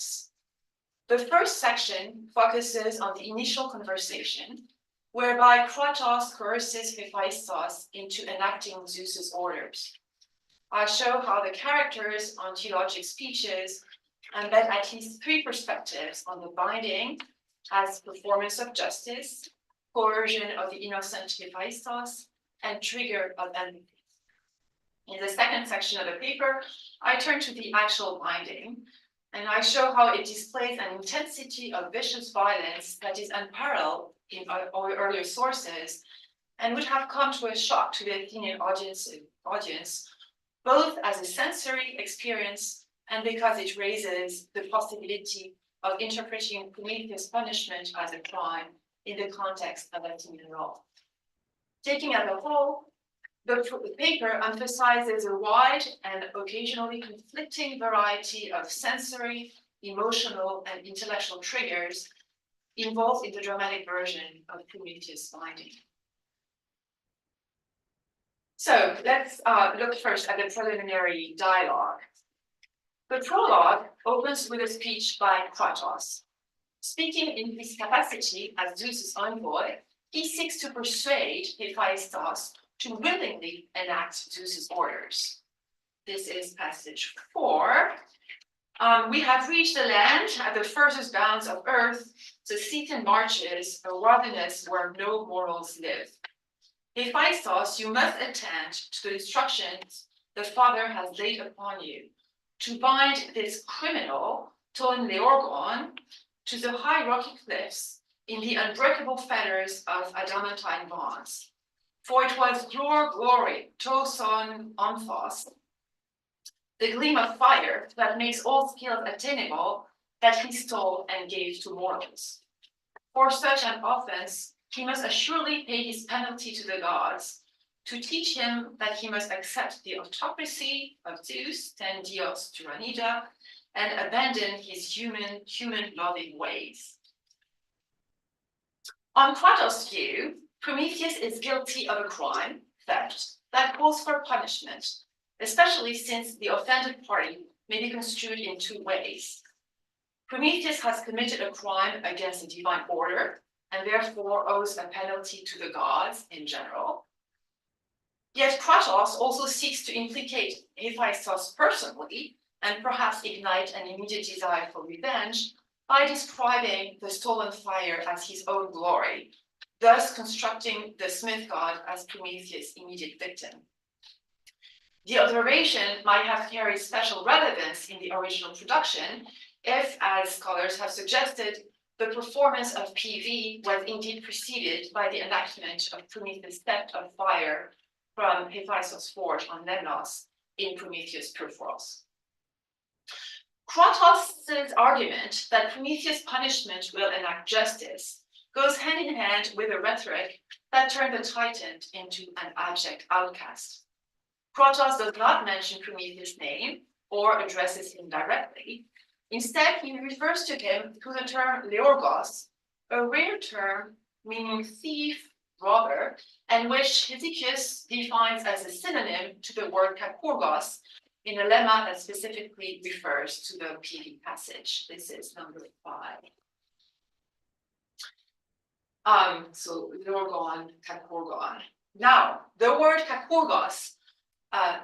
violence. The first section focuses on the initial conversation, whereby Kratos coerces Hephaestus into enacting Zeus's orders. I show how the characters on theologic speeches embed at least three perspectives on the binding as performance of justice, coercion of the innocent Hephaestus, and trigger of empathy. In the second section of the paper, I turn to the actual binding, and I show how it displays an intensity of vicious violence that is unparalleled in our earlier sources and would have come to a shock to the Athenian audience, both as a sensory experience and because it raises the possibility of interpreting Prometheus' punishment as a crime in the context of Athenian law. Taking as a whole, the paper emphasizes a wide and occasionally conflicting variety of sensory, emotional, and intellectual triggers involved in the dramatic version of Prometheus' binding. So let's look first at the preliminary dialogue. The prologue opens with a speech by Kratos. Speaking in his capacity as Zeus's envoy, he seeks to persuade Hephaestus to willingly enact Zeus's orders. This is passage 4. We have reached the land at the furthest bounds of earth, the Scythian marches, a wilderness where no mortals live. Hephaestus, you must attend to the instructions the Father has laid upon you to bind this criminal, Ton Leorgon, to the high rocky cliffs in the unbreakable fetters of adamantine bonds. For it was your glory, Toson Onthos, the gleam of fire that makes all skills attainable, that he stole and gave to mortals. For such an offense, he must assuredly pay his penalty to the gods, to teach him that he must accept the autocracy of Zeus, ten Dios Tyrannida, and abandon his human-loving ways. On Kratos' view, Prometheus is guilty of a crime, theft, that calls for punishment, especially since the offended party may be construed in two ways. Prometheus has committed a crime against the divine order, and therefore owes a penalty to the gods in general. Yet Kratos also seeks to implicate Hephaestus personally, and perhaps ignite an immediate desire for revenge, by describing the stolen fire as his own glory, thus constructing the smith god as Prometheus' immediate victim. The observation might have carried special relevance in the original production if, as scholars have suggested, the performance of PV was indeed preceded by the enactment of Prometheus' theft of fire from Hephaestus' forge on Lemnos in Prometheus Perforos. Kratos' argument that Prometheus' punishment will enact justice goes hand in hand with a rhetoric that turned the Titan into an abject outcast. Kratos does not mention Prometheus' name or addresses him directly. Instead, he refers to him through the term Leorgos, a rare term meaning thief, robber, and which Hesychius defines as a synonym to the word kakurgos in a lemma that specifically refers to the PV passage. This is number 5. So Leorgon, kakurgon. Now, the word kakurgos,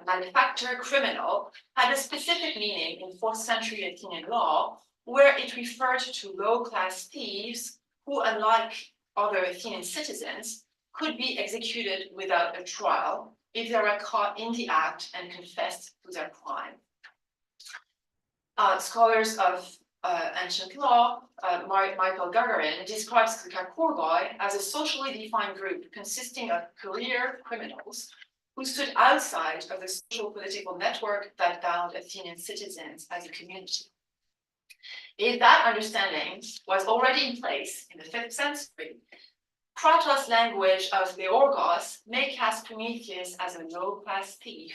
malefactor, criminal, had a specific meaning in 4th century Athenian law, where it referred to low-class thieves who, unlike other Athenian citizens, could be executed without a trial if they were caught in the act and confessed to their crime. Scholars of ancient law, Michael Gagarin, describes the kakurgoi as a socially defined group consisting of career criminals who stood outside of the social political network that bound Athenian citizens as a community. If that understanding was already in place in the 5th century, Kratos' language of Leorgos may cast Prometheus as a low-class thief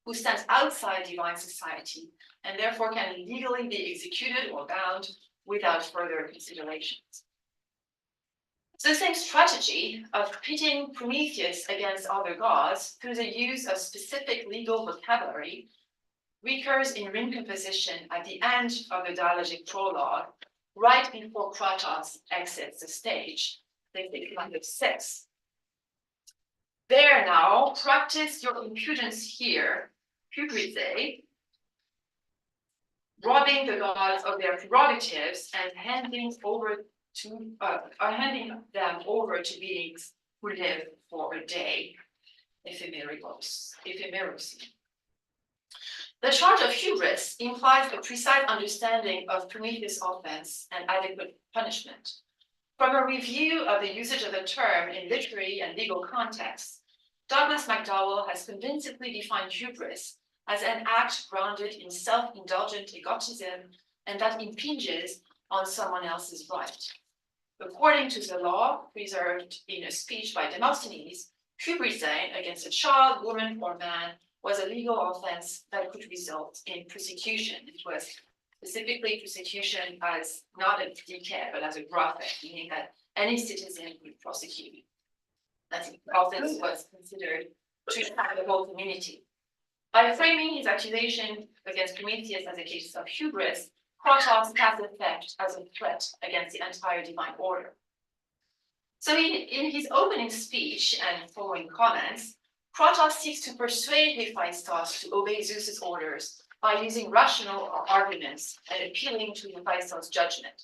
who stands outside divine society and therefore can legally be executed or bound without further considerations. The same strategy of pitting Prometheus against other gods through the use of specific legal vocabulary recurs in ring composition at the end of the dialogic prologue, right before Kratos exits the stage. They think line of 6. There now, practice your impudence here, hubrise, robbing the gods of their prerogatives and handing them over to beings who live for a day, ephemeros. The charge of hubris implies a precise understanding of Prometheus' offense and adequate punishment. From a review of the usage of the term in literary and legal contexts, Douglas McDowell has convincingly defined hubris as an act grounded in self-indulgent egotism and that impinges on someone else's right. According to the law preserved in a speech by Demosthenes, hubris against a child, woman, or man was a legal offense that could result in persecution. It was specifically persecution as not a decay, but as a graphic, meaning that any citizen could prosecute. That offense was considered to have the whole community. By framing his accusation against Prometheus as a case of hubris, Kratos has effect as a threat against the entire divine order. So in his opening speech and following comments, Kratos seeks to persuade Hephaestus to obey Zeus's orders by using rational arguments and appealing to Hephaestus' judgment.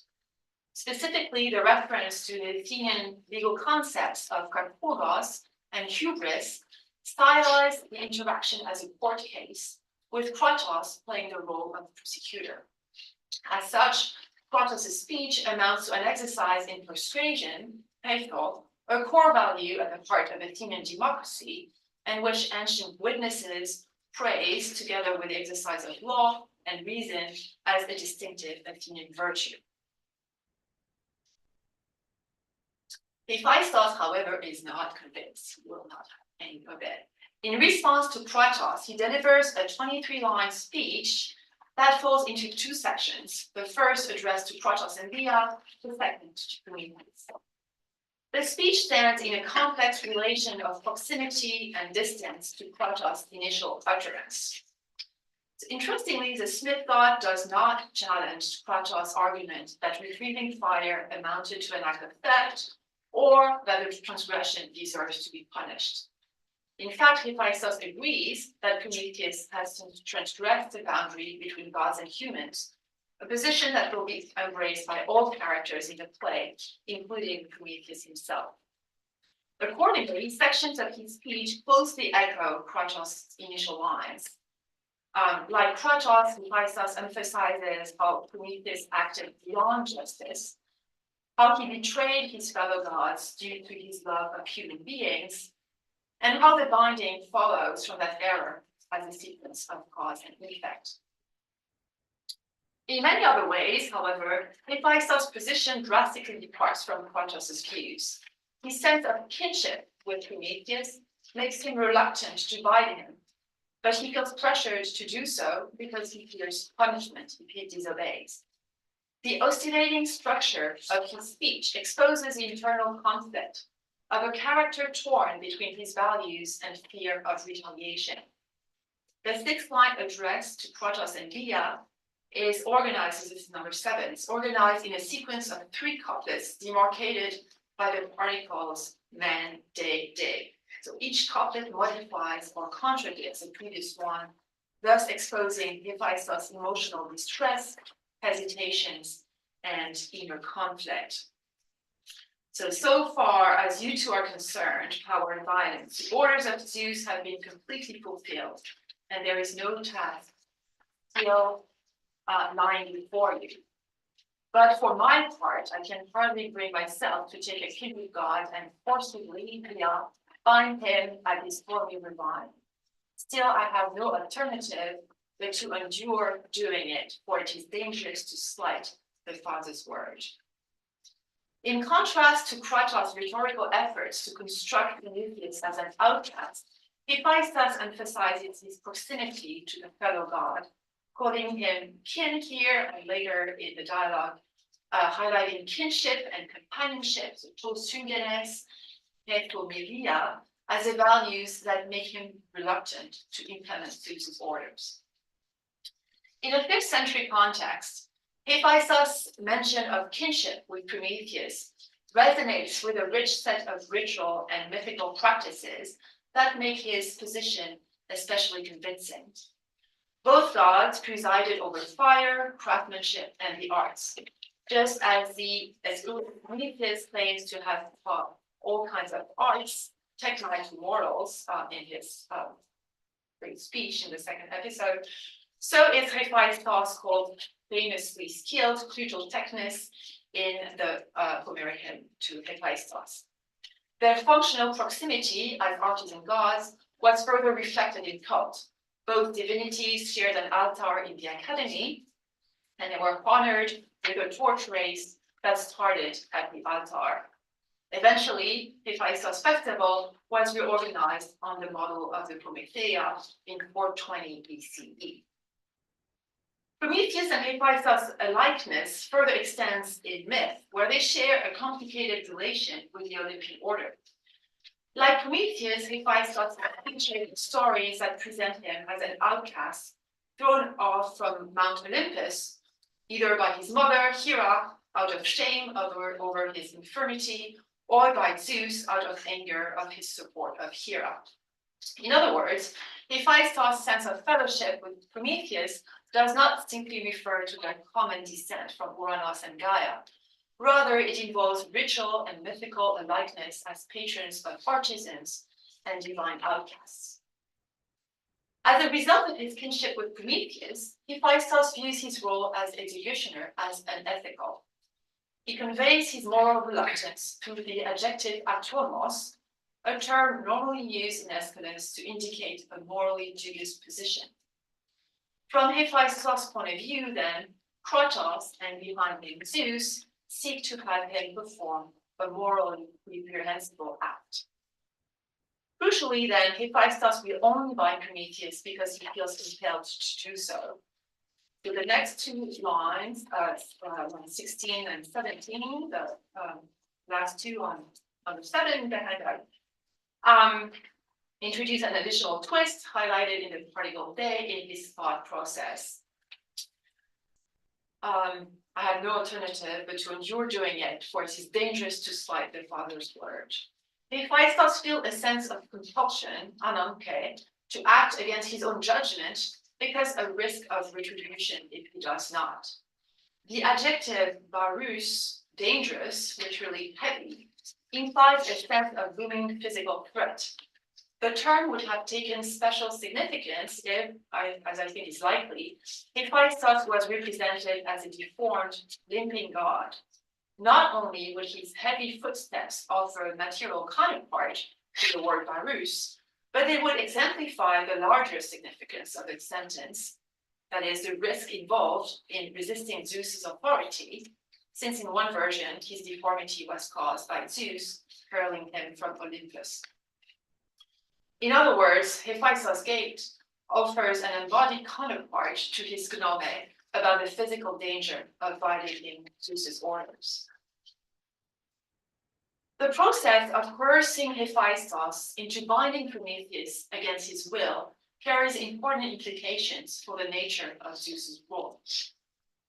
Specifically, the reference to the Athenian legal concepts of karpogos and hubris stylized the interaction as a court case, with Kratos playing the role of prosecutor. As such, Kratos' speech amounts to an exercise in persuasion, peithos, a core value at the heart of Athenian democracy, and which ancient witnesses praise together with the exercise of law and reason as a distinctive Athenian virtue. Hephaestus, however, is not convinced. He will not have any of it. In response to Kratos, he delivers a 23-line speech that falls into 2 sections. The first addressed to Kratos and Dia, the second to Prometheus. The speech stands in a complex relation of proximity and distance to Kratos' initial utterance. So interestingly, the Smith god does not challenge Kratos' argument that retrieving fire amounted to an act of theft or that the transgression deserves to be punished. In fact, Hephaestus agrees that Prometheus has transgressed the boundary between gods and humans, a position that will be embraced by all characters in the play, including Prometheus himself. Accordingly, sections of his speech closely echo Kratos' initial lines. Like Kratos, Hephaestus emphasizes how Prometheus acted beyond justice, how he betrayed his fellow gods due to his love of human beings, and how the binding follows from that error as a sequence of cause and effect. In many other ways, however, Hephaestus' position drastically departs from Kratos' views. His sense of kinship with Prometheus makes him reluctant to bind him, but he feels pressured to do so because he fears punishment if he disobeys. The oscillating structure of his speech exposes the internal conflict of a character torn between his values and fear of retaliation. The 6th-line address to Kratos and Dia is organized, this is number 7, it's organized in a sequence of 3 couplets demarcated by the particles man, day. So each couplet modifies or contradicts the previous one, thus exposing Hephaestus' emotional distress, hesitations, and inner conflict. So far as you two are concerned, power and violence, the orders of Zeus have been completely fulfilled, and there is no task still lying before you. But for my part, I can hardly bring myself to take a kindred god and forcibly bind him at his formula line. Still, I have no alternative but to endure doing it, for it is dangerous to slight the Father's word. In contrast to Kratos' rhetorical efforts to construct Prometheus as an outcast, Hephaestus emphasizes his proximity to the fellow god, calling him kin here and later in the dialogue, highlighting kinship and companionship, so to syngenes, peitomelia, as the values that make him reluctant to implement Zeus's orders. In a 5th century context, Hephaestus' mention of kinship with Prometheus resonates with a rich set of ritual and mythical practices that make his position especially convincing. Both gods presided over fire, craftsmanship, and the arts, just as Prometheus claims to have taught all kinds of arts, techniques, morals in his great speech in the 2nd episode. So is Hephaestus called famously skilled Clutotechnis in the Homeric hymn to Hephaestus. Their functional proximity as artisan gods was further reflected in cult. Both divinities shared an altar in the academy, and they were honored with a torch race that started at the altar. Eventually, Hephaestus festival was reorganized on the model of the Prometheia in 420 BCE. Prometheus and Hephaestus' likeness further extends in myth, where they share a complicated relation with the Olympian order. Like Prometheus, Hephaestus featured stories that present him as an outcast thrown off from Mount Olympus, either by his mother, Hera, out of shame over his infirmity, or by Zeus out of anger of his support of Hera. In other words, Hephaestus' sense of fellowship with Prometheus does not simply refer to their common descent from Uranus and Gaia. Rather, it involves ritual and mythical likeness as patrons of artisans and divine outcasts. As a result of his kinship with Prometheus, Hephaestus views his role as executioner as unethical. He conveys his moral reluctance through the adjective atomos, a term normally used in Aeschylus to indicate a morally dubious position. From Hephaestus' point of view, then, Krotos and behind him Zeus seek to have him perform a morally reprehensible act. Crucially, then, Hephaestus will only bind Prometheus because he feels compelled to do so. So the next two lines, 16 and 17, the last two on the 7 behind that, introduce an additional twist highlighted in the particle they in his thought process. I have no alternative but to endure doing it, for it is dangerous to slight the Father's word. Hephaestus feels a sense of compulsion, ananke, to act against his own judgment because a risk of retribution if he does not. The adjective barus, dangerous, literally heavy, implies a sense of looming physical threat. The term would have taken special significance if, as I think is likely, Hephaestus was represented as a deformed, limping god. Not only would his heavy footsteps offer a material counterpart to the word barus, but they would exemplify the larger significance of its sentence, that is, the risk involved in resisting Zeus's authority, since in one version, his deformity was caused by Zeus hurling him from Olympus. In other words, Hephaestus' gate offers an embodied counterpart to his gnome about the physical danger of violating Zeus's orders. The process of coercing Hephaestus into binding Prometheus against his will carries important implications for the nature of Zeus's role.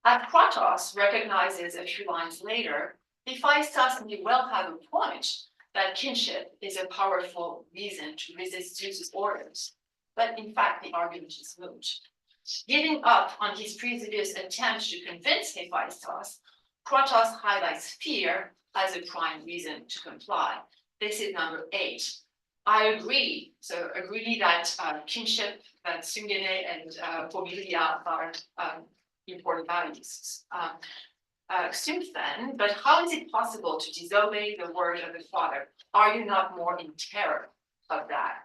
As Krotos recognizes a few lines later, Hephaestus may well have a point that kinship is a powerful reason to resist Zeus's orders, but in fact the argument is moot. Giving up on his previous attempt to convince Hephaestus, Krotos highlights fear as a prime reason to comply. This is number 8. I agree. So agree that kinship, that syngene and familia are important values. Then, but how is it possible to disobey the word of the Father? Are you not more in terror of that?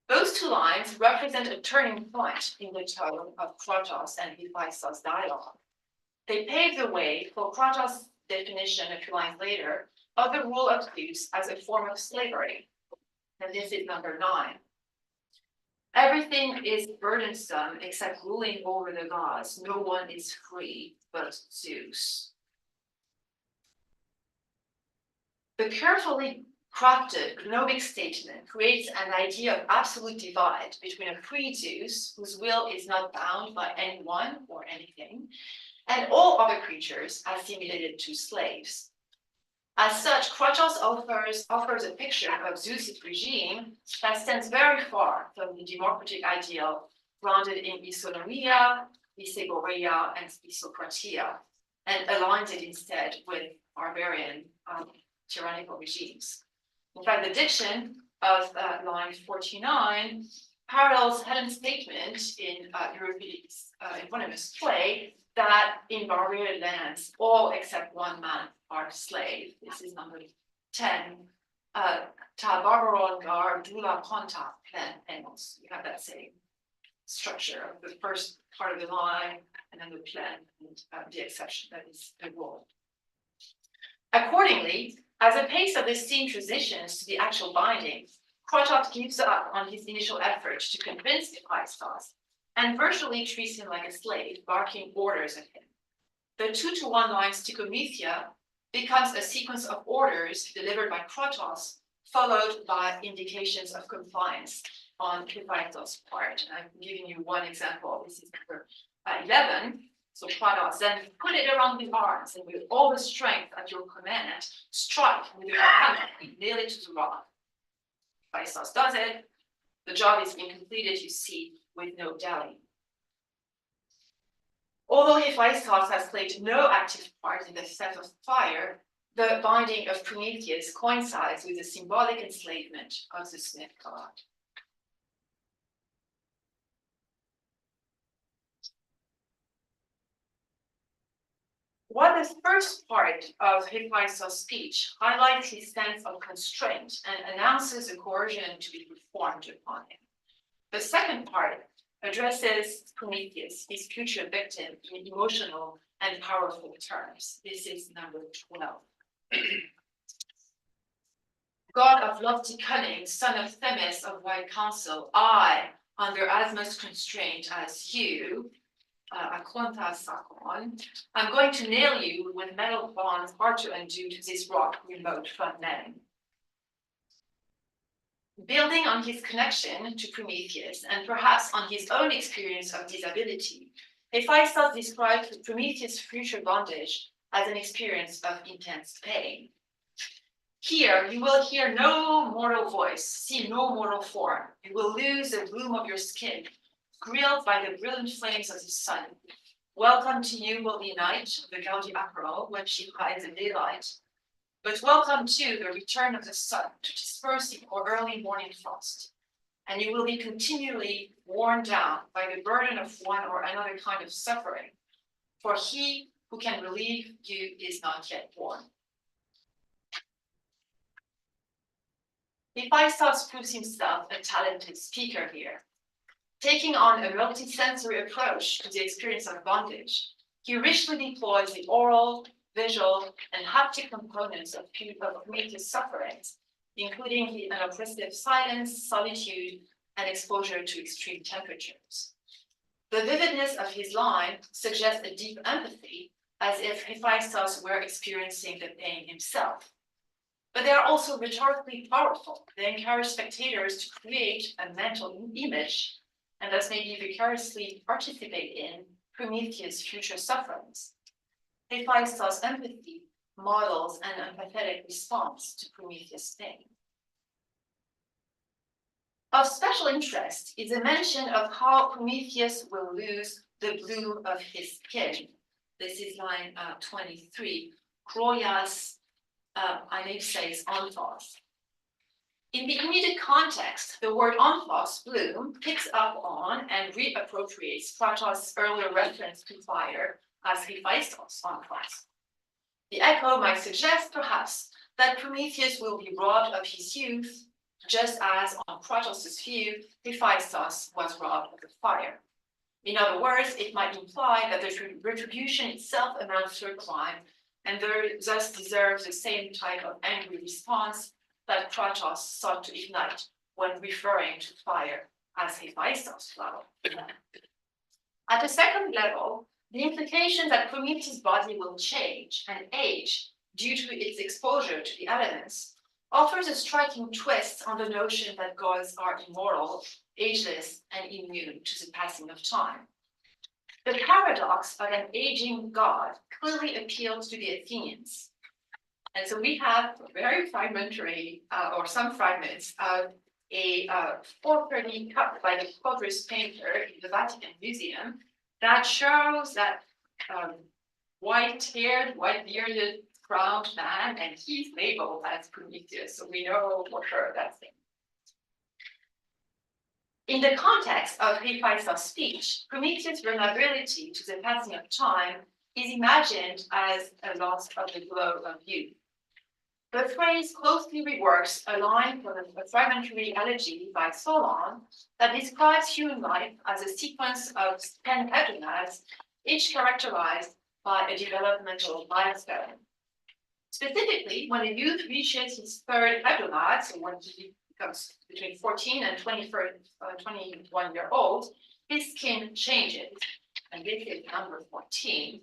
Those two lines represent a turning point in the tone of Krotos and Hephaestus' dialogue. They pave the way for Krotos' definition a few lines later of the rule of Zeus as a form of slavery. And this is number 9. Everything is burdensome except ruling over the gods. No one is free but Zeus. The carefully crafted gnomic statement creates an idea of absolute divide between a free Zeus, whose will is not bound by anyone or anything, and all other creatures assimilated to slaves. As such, Kratos offers a picture of Zeus's regime that stands very far from the democratic ideal grounded in isonomia, isegoria, and isokratia, and aligns it instead with barbarian tyrannical regimes. In fact, the diction of line 49 parallels Helen's statement in Euripides' eponymous play that in barbarian lands, all except one man are slaves. This is number 10. Ta barbaron gar dula ponta plen enos. You have that same structure of the first part of the line and then the plen and the exception, that is the rule. Accordingly, as the pace of this scene transitions to the actual binding, Kratos gives up on his initial effort to convince Hephaestus and virtually treats him like a slave, barking orders at him. The 2-to-1 line Sticomythia becomes a sequence of orders delivered by Kratos, followed by indications of compliance on Hephaestus' part. And I'm giving you one example. This is number 11. So Kratos then put it around his arms and with all the strength at your command, strike with your hammer and nail it to the rock. Hephaestus does it. The job is being completed, you see, with no dally. Although Hephaestus has played no active part in the theft of fire, the binding of Prometheus coincides with the symbolic enslavement of the smith god. While the first part of Hephaestus' speech highlights his sense of constraint and announces a coercion to be performed upon him, the second part addresses Prometheus, his future victim, in emotional and powerful terms. This is number 12. God of lofty cunning, son of Themis of wide counsel, I, under as much constraint as you, I'm going to nail you with metal bonds hard to undo to this rock remote from men. Building on his connection to Prometheus and perhaps on his own experience of disability, Hephaestus describes Prometheus' future bondage as an experience of intense pain. Here, you will hear no mortal voice, see no mortal form. You will lose the bloom of your skin, grilled by the brilliant flames of the sun. Welcome to you will be night, the gaudy April, when she hides in daylight. But welcome to the return of the sun to disperse the early morning frost. And you will be continually worn down by the burden of one or another kind of suffering, for he who can relieve you is not yet born. Hephaestus proves himself a talented speaker here. Taking on a multi-sensory approach to the experience of bondage, he richly deploys the oral, visual, and haptic components of Prometheus' sufferings, including an oppressive silence, solitude, and exposure to extreme temperatures. The vividness of his line suggests a deep empathy, as if Hephaestus were experiencing the pain himself. But they are also rhetorically powerful. They encourage spectators to create a mental image and thus maybe vicariously participate in Prometheus' future sufferings. Hephaestus' empathy models an empathetic response to Prometheus' pain. Of special interest is a mention of how Prometheus will lose the bloom of his skin. This is line 23. Kroias anipses anthos. In the immediate context, the word anthos, bloom, picks up on and reappropriates Kratos' earlier reference to fire as Hephaestos anthos. The echo might suggest, perhaps, that Prometheus will be robbed of his youth, just as, on Kratos' view, Hephaestus was robbed of the fire. In other words, it might imply that the retribution itself amounts to a crime, and thus deserves the same type of angry response that Kratos sought to ignite when referring to fire as Hephaestus' flower. At a second level, the implication that Prometheus' body will change and age due to its exposure to the elements offers a striking twist on the notion that gods are immortal, ageless, and immune to the passing of time. The paradox of an aging god clearly appealed to the Athenians. And so we have very fragmentary, or some fragments of a 430 cup by the Quadrus painter in the Vatican Museum that shows that white-haired, white-bearded, crowned man, and he's labeled as Prometheus, so we know for sure that's him. In the context of Hephaestus' speech, Prometheus' vulnerability to the passing of time is imagined as a loss of the glow of youth. The phrase closely reworks a line from a fragmentary elegy by Solon that describes human life as a sequence of 10 hebdomads, each characterized by a developmental milestone. Specifically, when a youth reaches his third hebdomad, so when he becomes between 14 and 21 year old, his skin changes, and this is number 14.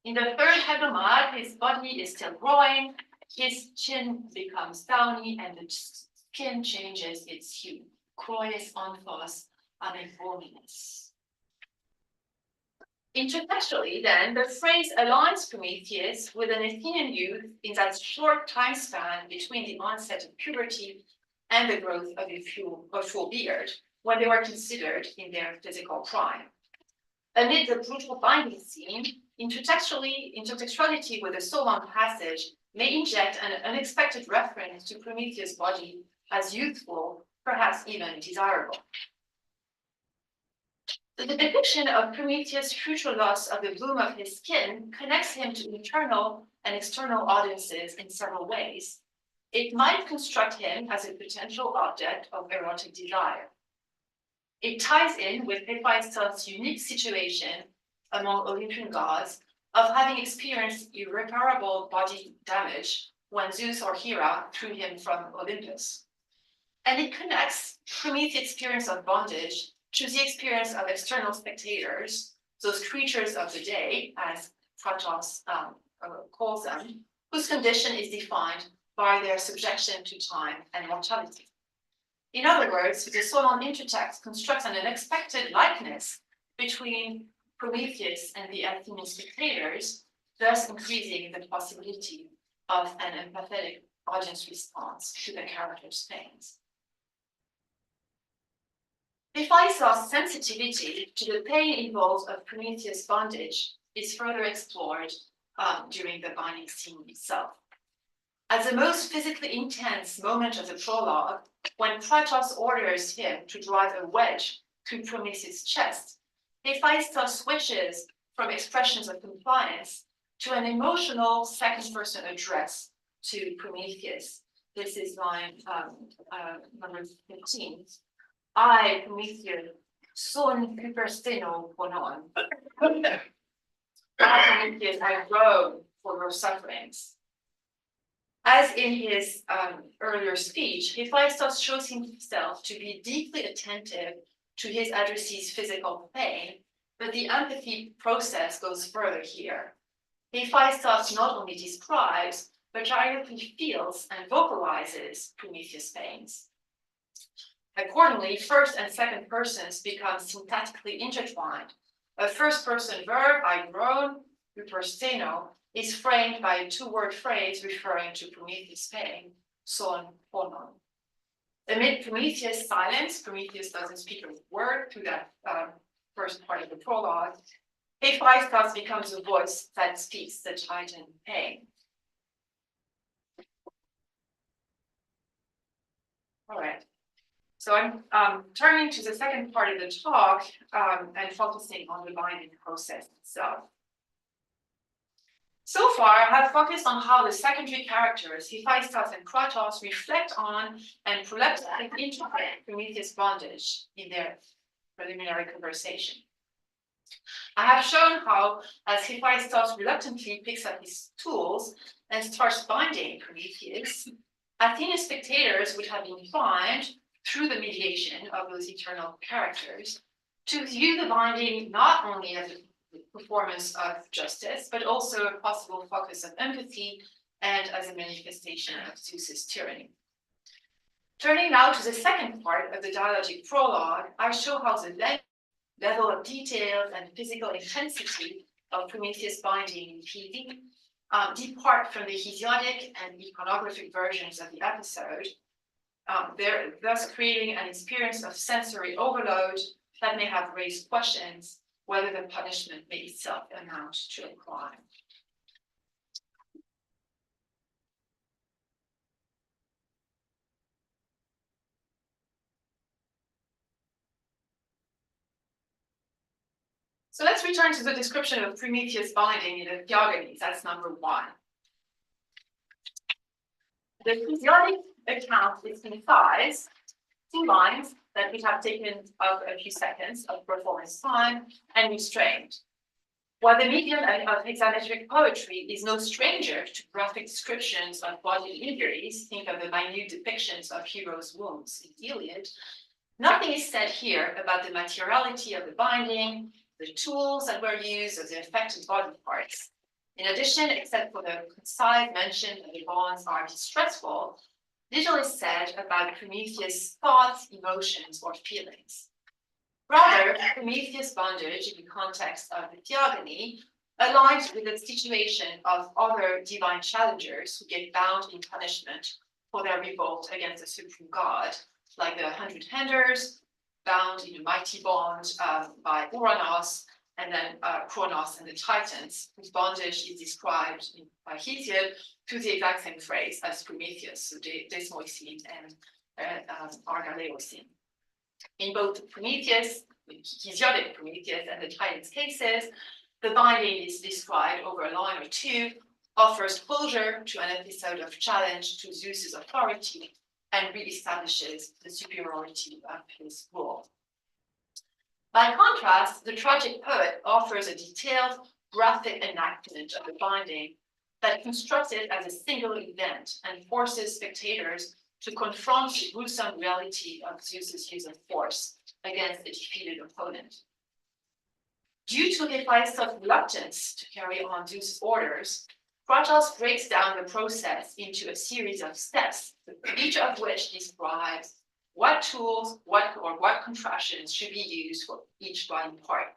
In the third hebdomad, his body is still growing, his chin becomes downy, and the skin changes its hue. Croies anthos anevominus. Intertextually, then, the phrase aligns Prometheus with an Athenian youth in that short time span between the onset of puberty and the growth of a full beard, when they were considered in their physical prime. Amid the brutal binding scene, intertextuality with the Solon passage may inject an unexpected reference to Prometheus' body as youthful, perhaps even desirable. The depiction of Prometheus' future loss of the bloom of his skin connects him to internal and external audiences in several ways. It might construct him as a potential object of erotic desire. It ties in with Hephaestus' unique situation among Olympian gods of having experienced irreparable body damage when Zeus or Hera threw him from Olympus. And it connects Prometheus' experience of bondage to the experience of external spectators, those creatures of the day, as Kratos calls them, whose condition is defined by their subjection to time and mortality. In other words, the Solon intertext constructs an unexpected likeness between Prometheus and the Athenian spectators, thus increasing the possibility of an empathetic audience response to the character's pains. Hephaestus' sensitivity to the pain involved of Prometheus' bondage is further explored during the binding scene itself. At the most physically intense moment of the prologue, when Kratos orders him to drive a wedge through Prometheus' chest, Hephaestus switches from expressions of compliance to an emotional second-person address to Prometheus. This is line number 15. I, Prometheus, son hypersteno ponon. I, Prometheus, I groan for your sufferings. As in his earlier speech, Hephaestus shows himself to be deeply attentive to his addressee's physical pain, but the empathy process goes further here. Hephaestus not only describes, but directly feels and vocalizes Prometheus' pains. Accordingly, first and second persons become syntactically intertwined. A first-person verb, I groan, hypersteno, is framed by a two-word phrase referring to Prometheus' pain, son ponon. Amid Prometheus' silence, Prometheus doesn't speak a word through that first part of the prologue. Hephaestus becomes a voice that speaks the Titan pain. All right. So I'm turning to the second part of the talk and focusing on the binding process itself. So far, I have focused on how the secondary characters, Hephaestus and Kratos, reflect on and proleptically integrate Prometheus' bondage in their preliminary conversation. I have shown how, as Hephaestus reluctantly picks up his tools and starts binding Prometheus, Athenian spectators would have been primed through the mediation of those eternal characters to view the binding not only as a performance of justice, but also a possible focus of empathy and as a manifestation of Zeus's tyranny. Turning now to the second part of the dialogic prologue, I show how the level of detail and physical intensity of Prometheus binding in PV depart from the Hesiodic and iconographic versions of the episode, thus creating an experience of sensory overload that may have raised questions whether the punishment may itself amount to a crime. So let's return to the description of Prometheus binding in the Theogonies. That's number 1. The Hesiodic account is concise, 2 lines that we have taken of a few seconds of performance time and restrained. While the medium of hexametric poetry is no stranger to graphic descriptions of bodily injuries, think of the minute depictions of heroes' wounds in the Iliad, nothing is said here about the materiality of the binding, the tools that were used, or the affected body parts. In addition, except for the concise mention that the bonds are distressful, little is said about Prometheus' thoughts, emotions, or feelings. Rather, Prometheus' bondage in the context of the Theogony aligns with the situation of other divine challengers who get bound in punishment for their revolt against the supreme god, like the 100 Henders, bound in a mighty bond by Uranos, and then Kronos and the Titans, whose bondage is described by Hesiod to the exact same phrase as Prometheus, so Desmoicine and Argaleocine. In both Prometheus, Hesiodic Prometheus, and the Titans cases, the binding is described over a line or 2, offers closure to an episode of challenge to Zeus's authority, and reestablishes the superiority of his rule. By contrast, the tragic poet offers a detailed, graphic enactment of the binding that constructs it as a single event and forces spectators to confront the gruesome reality of Zeus's use of force against a defeated opponent. Due to Hephaestus' reluctance to carry on Zeus' orders, Kratos breaks down the process into a series of steps, each of which describes what tools, what contraptions should be used for each body part.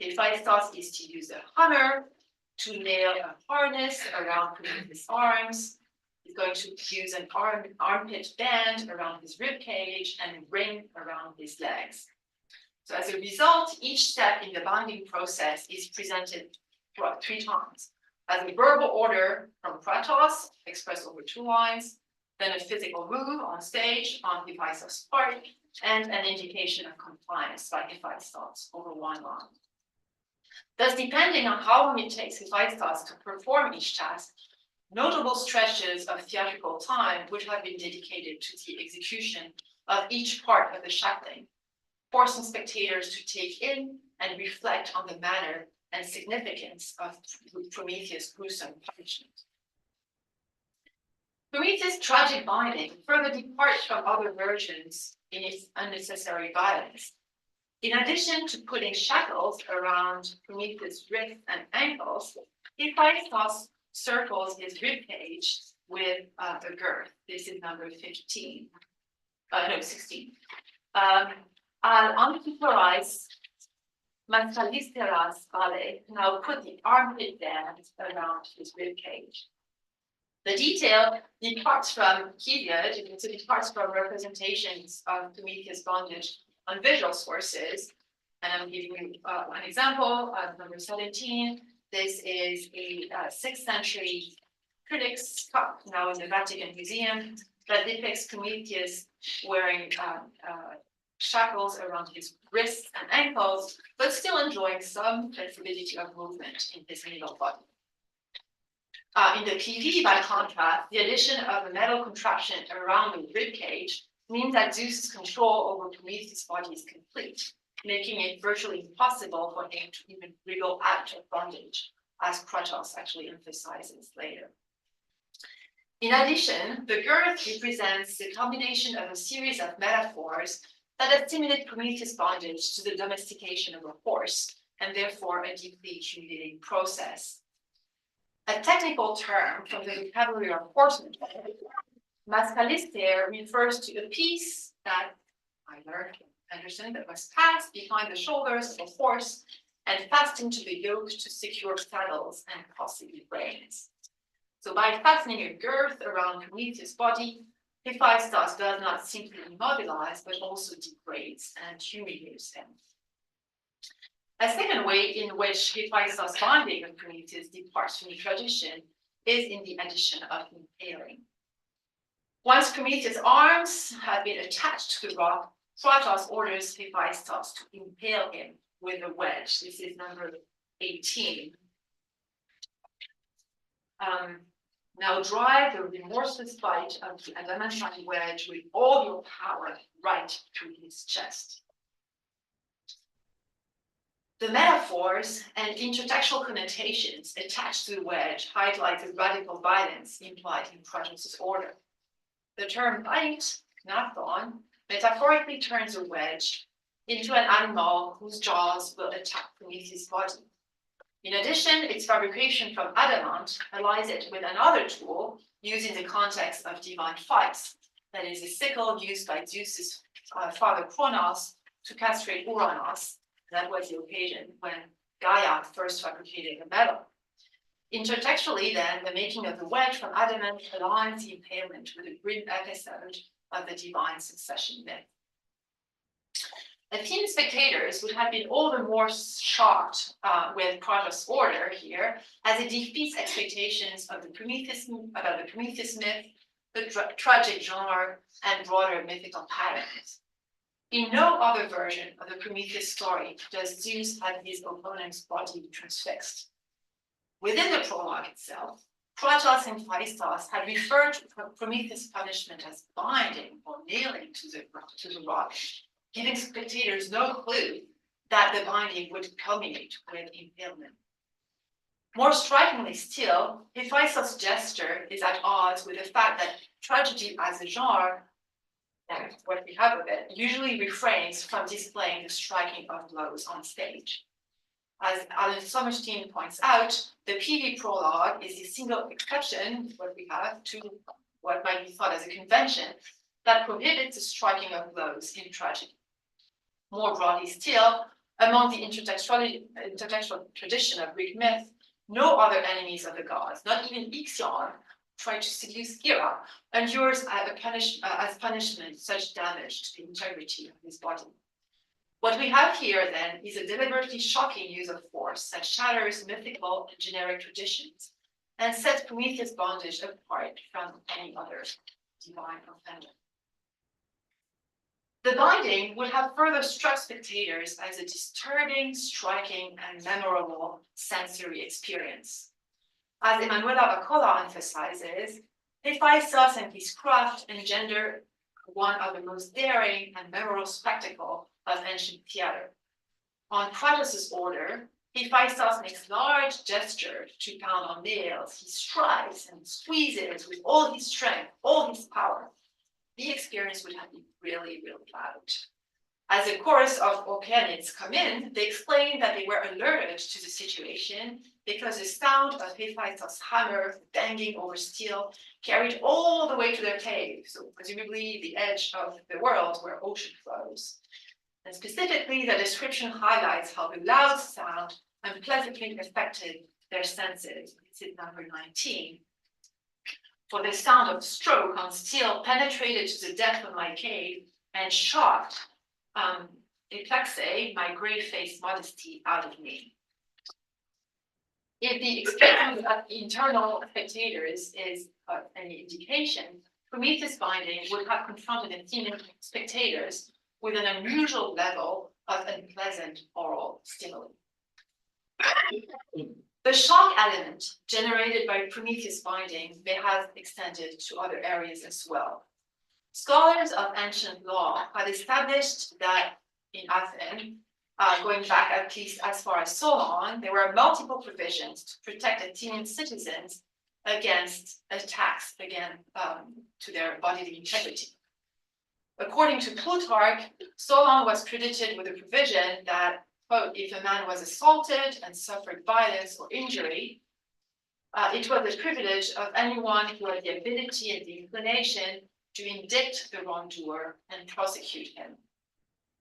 Hephaestus is to use a hammer to nail a harness around his arms. He's going to use an armpit band around his rib cage and a ring around his legs. So as a result, each step in the binding process is presented 3 times. As a verbal order from Kratos, expressed over 2 lines, then a physical move on stage on Hephaestus' part, and an indication of compliance by Hephaestus over 1 line. Thus, depending on how long it takes Hephaestus to perform each task, notable stretches of theatrical time would have been dedicated to the execution of each part of the shackling, forcing spectators to take in and reflect on the manner and significance of Prometheus' gruesome punishment. Prometheus' tragic binding further departs from other versions in its unnecessary violence. In addition to putting shackles around Prometheus' wrists and ankles, Hephaestus circles his rib cage with a girth. This is number 16. Antiporais Mascalisteras Vale now put the armpit band around his rib cage. The detail departs from Hesiod, it departs from representations of Prometheus' bondage on visual sources. And I'm giving you an example of number 17. This is a 6th century critics cup now in the Vatican Museum that depicts Prometheus wearing shackles around his wrists and ankles, but still enjoying some flexibility of movement in his middle body. In the PV, by contrast, the addition of a metal contraption around the rib cage means that Zeus's control over Prometheus' body is complete, making it virtually impossible for him to even wriggle out of bondage, as Kratos actually emphasizes later. In addition, the girth represents the combination of a series of metaphors that assimilate Prometheus' bondage to the domestication of a horse, and therefore a deeply humiliating process. A A technical term from the vocabulary of horsemen. Mascalister refers to a piece that either Anderson that was passed behind the shoulders of a horse and fastened to the yoke to secure saddles and possibly reins. So by fastening a girth around Prometheus' body, Hephaestus does not simply immobilize, but also degrades and humiliates him. A second way in which Hephaestus' binding of Prometheus departs from the tradition is in the addition of impaling. Once Prometheus' arms have been attached to the rock, Kratos orders Hephaestus to impale him with a wedge. This is number 18. Now drive the remorseless bite of the adamantine wedge with all your power right through his chest. The metaphors and intertextual connotations attached to the wedge highlight the radical violence implied in Kratos' order. The term bite, gnathon, metaphorically turns a wedge into an animal whose jaws will attack Prometheus' body. In addition, its fabrication from adamant allies it with another tool used in the context of divine fights, that is, a sickle used by Zeus's father Kronos to castrate Uranus. That was the occasion when Gaia first fabricated the metal. Intertextually, then, the making of the wedge from adamant aligns the impalement with a grim episode of the divine succession myth. Athenian spectators would have been all the more shocked with Kratos' order here, as it defeats expectations of about the Prometheus myth, the tragic genre, and broader mythical patterns. In no other version of the Prometheus story does Zeus have his opponent's body transfixed. Within the prologue itself, Kratos and Hephaestus had referred to Prometheus' punishment as binding or nailing to the rock, giving spectators no clue that the binding would culminate with impalement. More strikingly still, Hephaestus' gesture is at odds with the fact that tragedy as a genre, and what we have of it, usually refrains from displaying the striking of blows on stage. As Alan Sommerstein points out, the PV prologue is the single exception, what we have, to what might be thought as a convention that prohibits the striking of blows in tragedy. More broadly still, among the intertextual tradition of Greek myth, no other enemies of the gods, not even Ixion, trying to seduce Hera, endures as punishment such damage to the integrity of his body. What we have here, then, is a deliberately shocking use of force that shatters mythical and generic traditions and sets Prometheus' bondage apart from any other divine offender. The binding would have further struck spectators as a disturbing, striking, and memorable sensory experience. As Emanuela Bacola emphasizes, Hephaestus and his craft engender one of the most daring and memorable spectacle of ancient theater. On Kratos' order, Hephaestus makes large gestures to pound on nails. He strives and squeezes with all his strength, all his power. The experience would have been really, really loud. As a chorus of Okeanids come in, they explain that they were alerted to the situation because the sound of Hephaestus' hammer banging over steel carried all the way to their cave, so presumably the edge of the world where ocean flows. And specifically, the description highlights how the loud sound unpleasantly affected their senses. This is number 19. For the sound of stroke on steel penetrated to the depth of my cave and shocked Eplexe, my grave-faced modesty, out of me. If the experience of internal spectators is any indication, Prometheus' binding would have confronted Athenian spectators with an unusual level of unpleasant oral stimuli. The shock element generated by Prometheus' binding may have extended to other areas as well. Scholars of ancient law had established that in Athens, going back at least as far as Solon, there were multiple provisions to protect Athenian citizens against attacks to their bodily integrity. According to Plutarch, Solon was credited with a provision that, quote, if a man was assaulted and suffered violence or injury, It was the privilege of anyone who had the ability and the inclination to indict the wrongdoer and prosecute him.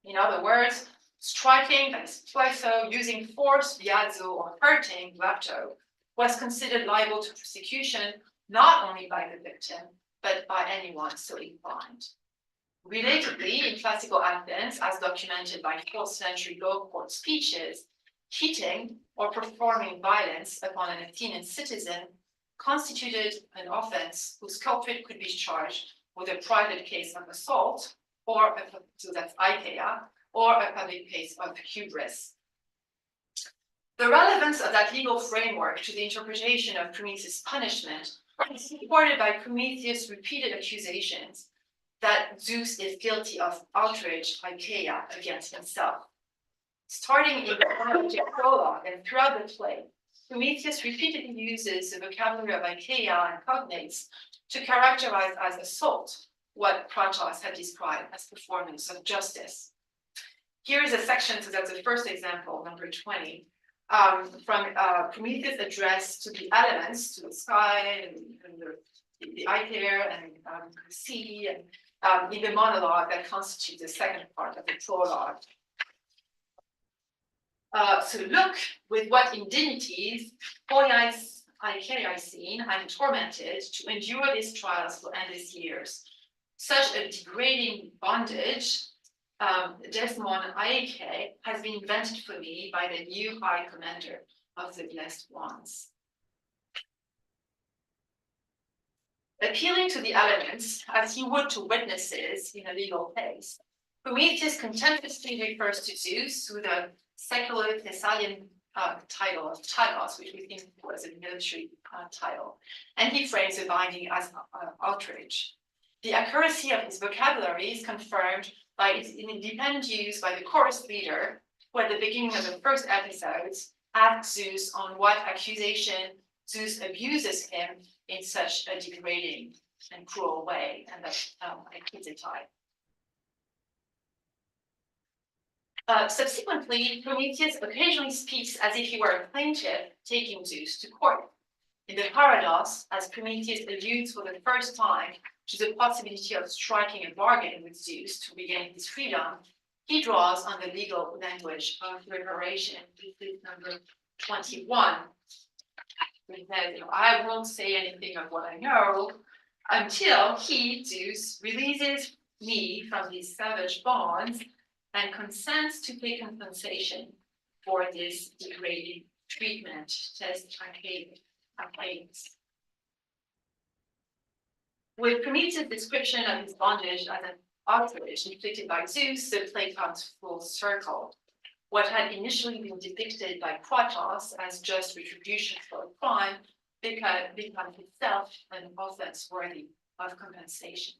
In other words, striking, that is puesto, using force, biazzo, or hurting, rapto, was considered liable to prosecution not only by the victim, but by anyone so inclined. Relatedly, in classical Athens, as documented by 4th century law court speeches, hitting or performing violence upon an Athenian citizen constituted an offense whose culprit could be charged with a private case of assault, or so that's Aikeia, or a public case of hubris. The relevance of that legal framework to the interpretation of Prometheus' punishment is supported by Prometheus' repeated accusations that Zeus is guilty of outrage Aikeia against himself. Starting in the biologic prologue and throughout the play, Prometheus repeatedly uses the vocabulary of Aikeia and cognates to characterize as assault what Kratos had described as performance of justice. Here is a section, so that's the first example, number 20, from Prometheus' address to the elements, to the sky and the aether and the sea, and in the monologue that constitutes the second part of the prologue. So look with what indignities Aikeia seen and tormented to endure these trials for endless years. Such a degrading bondage, Desmon Aike, has been invented for me by the new High Commander of the Blessed Ones. Appealing to the elements, as he would to witnesses in a legal case, Prometheus contemptuously refers to Zeus with a secular Thessalian title of Talos, which we think was a military title, and he frames the binding as outrage. The accuracy of his vocabulary is confirmed by its independent use by the chorus leader, who at the beginning of the first episodes asks Zeus on what accusation Zeus abuses him in such a degrading and cruel way, and that's Akizaitai. Subsequently, Prometheus occasionally speaks as if he were a plaintiff taking Zeus to court. In the Paradox, as Prometheus alludes for the first time to the possibility of striking a bargain with Zeus to regain his freedom, he draws on the legal language of reparation. This is number 21. He says, I won't say anything of what I know until he, Zeus, releases me from these savage bonds and consents to pay compensation for this degrading treatment. Test Arcades. With Prometheus' description of his bondage as an outrage inflicted by Zeus, the play comes full circle. What had initially been depicted by Kratos as just retribution for a crime becomes itself an offense worthy of compensation.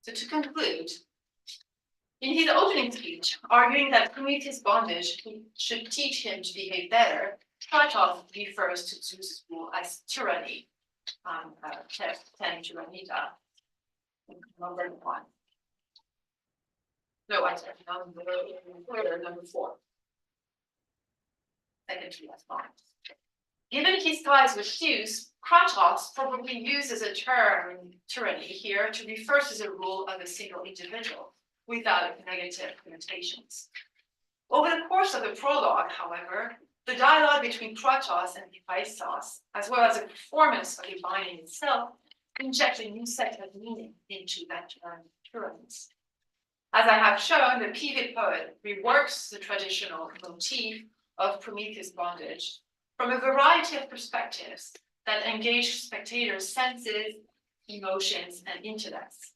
So to conclude, in his opening speech, arguing that Prometheus' bondage should teach him to behave better, Kratos refers to Zeus' rule as tyranny, 10 tyrannida, number 1. No, I said number 4. Second to last one. Given his ties with Zeus, Kratos probably uses the term tyranny here to refer to the rule of a single individual, without negative connotations. Over the course of the prologue, however, the dialogue between Kratos and Hephaestus, as well as the performance of the binding itself, inject a new set of meaning into that term, tyrannies. As I have shown, the PV poet reworks the traditional motif of Prometheus' bondage from a variety of perspectives that engage spectators' senses, emotions, and intellects.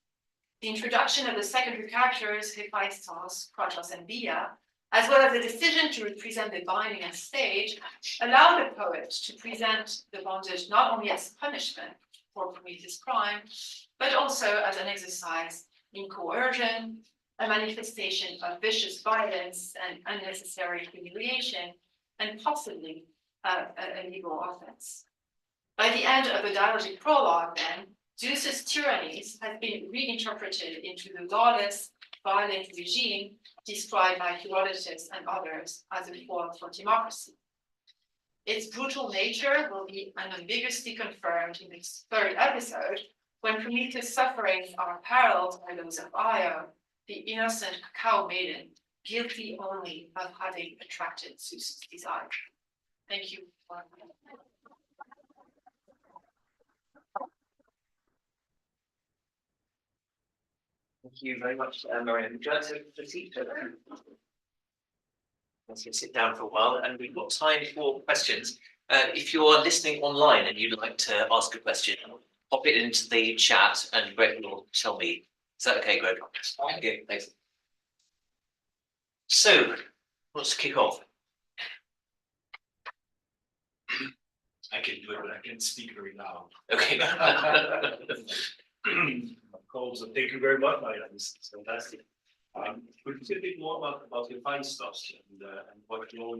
The introduction of the secondary characters, Hephaestus, Kratos, and Bia, as well as the decision to represent the binding on stage, allow the poet to present the bondage not only as punishment for Prometheus' crime, but also as an exercise in coercion, a manifestation of vicious violence and unnecessary humiliation, and possibly a legal offense. By the end of the dialogic prologue, then, Zeus's tyrannies have been reinterpreted into the lawless, violent regime described by Herodotus and others as a foil for democracy. Its brutal nature will be unambiguously confirmed in this third episode, when Prometheus' sufferings are paralleled by those of Io, the innocent cacao maiden, guilty only of having attracted Zeus's desire. Thank you. Thank you very much, Marianne. Would you like to proceed? Let's sit down for a while, and we've got time for questions. If you're listening online and you'd like to ask a question, pop it into the chat, and Greg will tell me. Is that okay, Greg? Thank you. Thanks. So, let's kick off. I can do it, but I can't speak very loud. Okay. Cool. So thank you very much, Marianne. This is fantastic. Could you say a bit more about your fine stuff and what role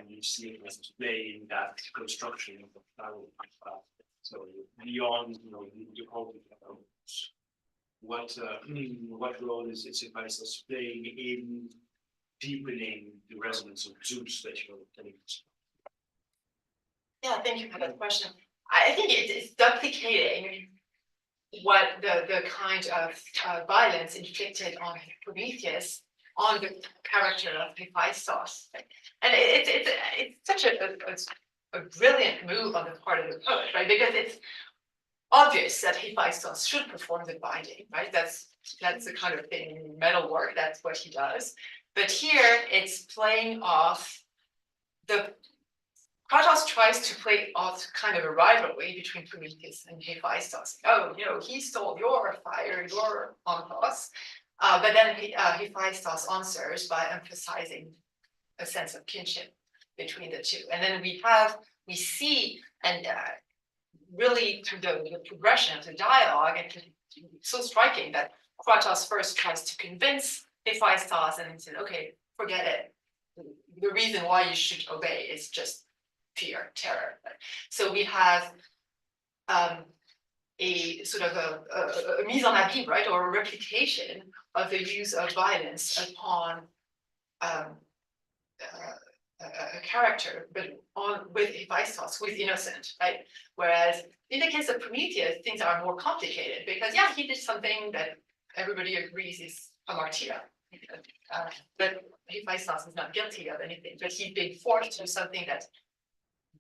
you see it as play in that construction of the flower? So beyond, you call it, what role is fine stuff playing in deepening the resonance of Zeus that you're telling us? Yeah, thank you for that question. I think it's duplicating what the kind of violence inflicted on Prometheus on the character of Hephaestus. And it's such a brilliant move on the part of the poet, right? Because it's obvious that Hephaestus should perform the binding, right? That's the kind of thing in metalwork, that's what he does. But here it's playing off Kratos tries to play off kind of a rivalry between Prometheus and Hephaestus. Oh, he stole your fire, your onkos. But then Hephaestus answers by emphasizing a sense of kinship between the two. And then we see, and really through the progression of the dialogue, and it's so striking that Kratos first tries to convince Hephaestus and he said, okay, forget it. The reason why you should obey is just fear, terror. So we have a sort of a mise en abîme, right, or a replication of the use of violence upon a character, but with Hephaestus, who is innocent, right? Whereas in the case of Prometheus, things are more complicated because, yeah, he did something that everybody agrees is hamartia. But Hephaestus is not guilty of anything, but he's being forced to do something that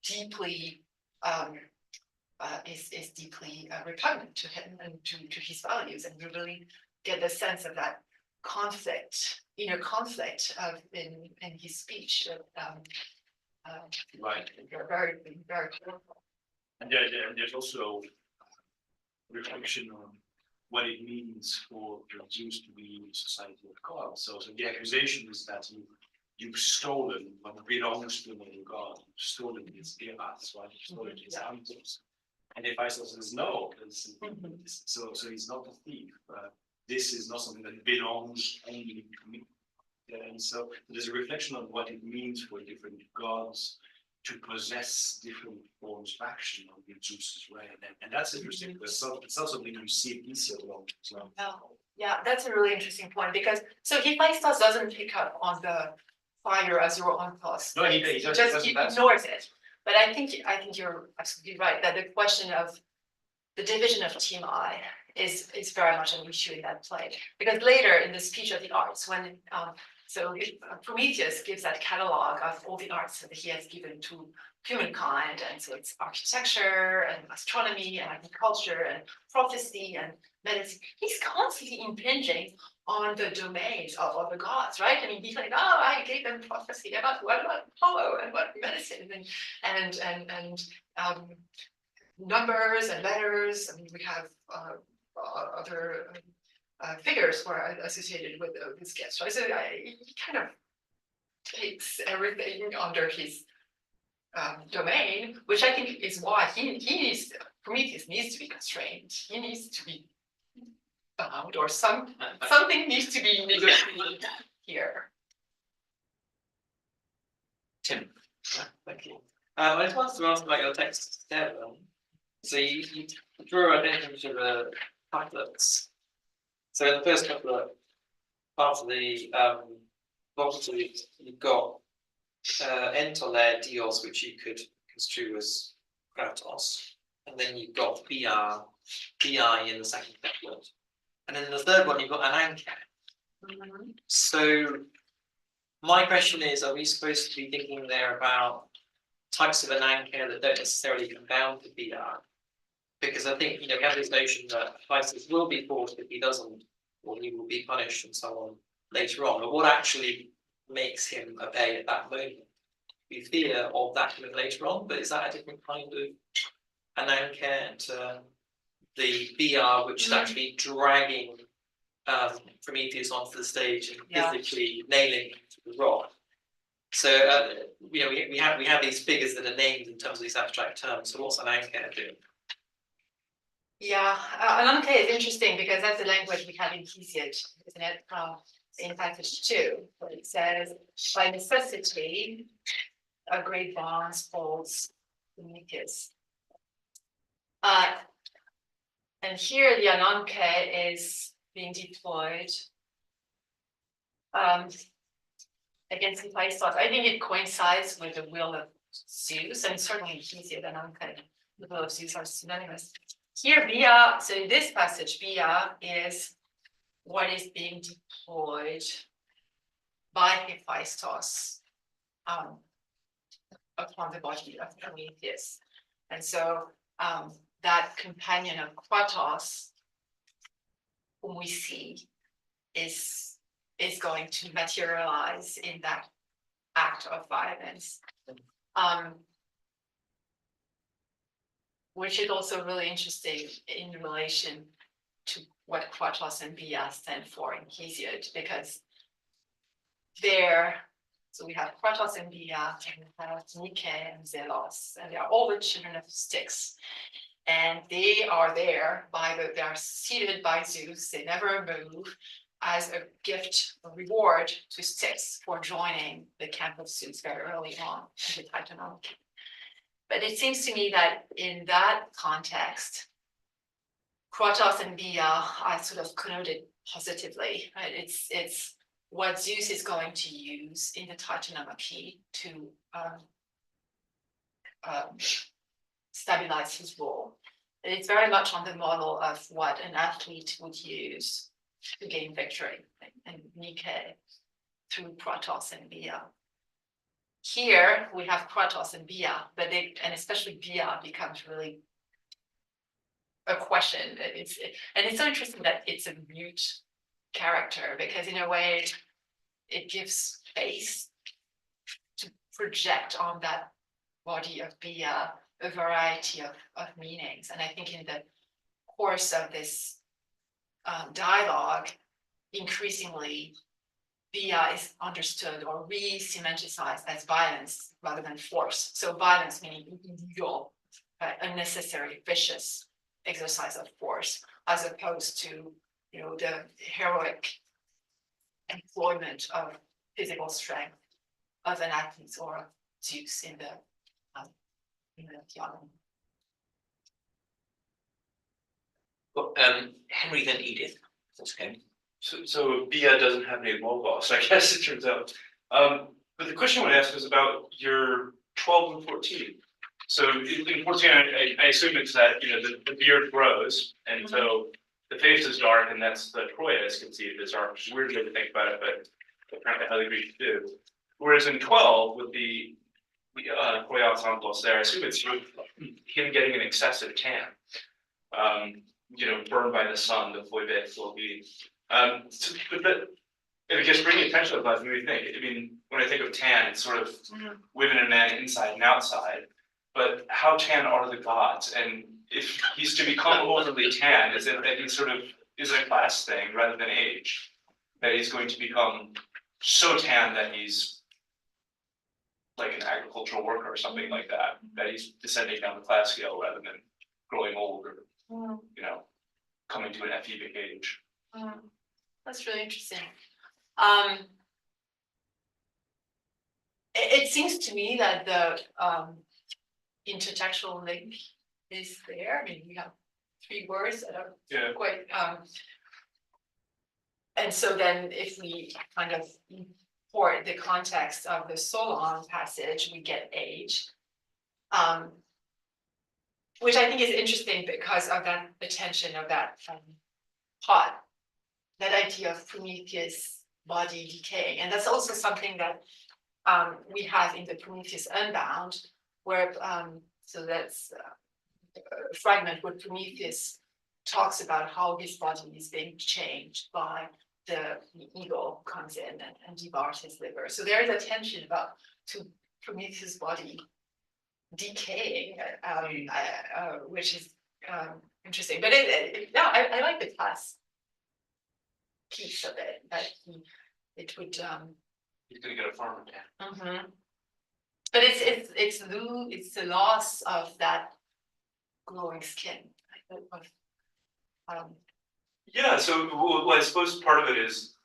deeply is deeply repugnant to him and to his values, and we really get the sense of that conflict, inner conflict in his speech. Right. Very, very powerful. And there's also reflection on what it means for Jews to be in a society of God. So the accusation is that you've stolen what belongs to the God. You've stolen his geras, right? You've stolen his answers. And if I says no, so he's not a thief. This is not something that belongs only to me. And so there's a reflection on what it means for different gods to possess different forms of action on the Zeus's way. And that's interesting because it's not something you see in Aesop alone. So. Yeah, that's a really interesting point because so Hephaestus doesn't pick up on the fire as your own thoughts. No, he ignores it. But I think you're absolutely right that the question of the division of Team I is very much an issue in that play. Because later in the speech of the arts, when Prometheus gives that catalog of all the arts that he has given to humankind, and so it's architecture and astronomy and agriculture and prophecy and medicine. He's constantly impinging on the domains of the gods, right? I mean, he's like, oh, I gave them prophecy about what about Apollo and what medicine and numbers and letters. I mean, we have other figures who are associated with this gifts, right? So he kind of takes everything under his domain, which I think is why Prometheus needs to be constrained. He needs to be bound, or something needs to be negotiated here. Tim, thank you. I just wanted to ask about your text, Sarah. So you drew an image of the couplets. So in the first couplet, part of the poetry, you've got entole dios, which you could construe as kratos, and then you've got bi in the second couplet, and then in the third one you've got an anche. So my question is, are we supposed to be thinking there about types of an anche that don't necessarily come down to bi? Because I think, we have this notion that Isis will be forced if he doesn't, or he will be punished and so on later on. But what actually makes him obey at that moment? We fear of that coming later on, but is that a different kind of an anche to the BR, which is actually dragging Prometheus onto the stage and physically nailing him to the rock? So we have these figures that are named in terms of these abstract terms. So what's an anche doing? Yeah, an anche is interesting because that's the language we have in Hesiod, isn't it? In passage 2, where it says, by necessity, a great bond holds Prometheus. And here the ananke is being deployed against Hephaestus. I think it coincides with the will of Zeus, and certainly Hesiod and ananke, the will of Zeus are synonymous. Here, Bia, so in this passage, Bia is what is being deployed by Hephaestus upon the body of Prometheus. And so that companion of Kratos, whom we see, is going to materialize in that act of violence. Which is also really interesting in relation to what Kratos and Bia stand for in Hesiod, because so we have Kratos and Bia, and we have Nike and Zelos, and they are all the children of Styx. And they are there they are seated by Zeus, they never move, as a gift, a reward to Styx for joining the camp of Zeus very early on in the Titanic. But it seems to me that in that context, Kratos and Bia are sort of connoted positively, right? It's what Zeus is going to use in the Titanomachy to stabilize his role. And it's very much on the model of what an athlete would use to gain victory, and Nike through Kratos and Bia. Here we have Kratos and Bia, and especially Bia becomes really a question. And it's so interesting that it's a mute character, because in a way it gives space to project on that body of Bia a variety of meanings. And I think in the course of this dialogue, increasingly Bia is understood or re-semanticized as violence rather than force. So violence meaning illegal, unnecessary, vicious exercise of force, as opposed to the heroic employment of physical strength of an athlete or Zeus in the theology. Well, Henry, then Edith. That's okay. So Bia doesn't have any logos, I guess it turns out. But the question I want to ask is about your 12 and 14. So in 14, I assume it's that the beard grows, and so the face is dark, and that's the Troia is conceived as dark, which is weird to think about it, but apparently how the Greeks do. Whereas in 12, with the Troia ensembles there, I assume it's him getting an excessive tan, burned by the sun, the foibe florbi. But I guess bringing attention to life, when we think, when I think of tan, it's sort of women and men inside and outside. But how tan are the gods? And if he's to become overly tan, is it that he is it a class thing rather than age? That he's going to become so tan that he's like an agricultural worker or something like that, that he's descending down the class scale rather than growing old or, coming to an ephebic age. That's really interesting. It seems to me that the intertextual link is there. We have 3 words that are quite. And so then if we kind of for the context of the Solon passage, we get age. Which I think is interesting because of that attention of that part, that idea of Prometheus body decaying. And that's also something that we have in the Prometheus Unbound, where so that's a fragment where Prometheus talks about how his body is being changed by the eagle comes in and devours his liver. So there is a tension to Prometheus' body decaying, which is interesting. But I like the class piece of it, that it would. He's gonna get a farmer down. But it's the loss of that glowing skin. Yeah, so well, I suppose part of it is,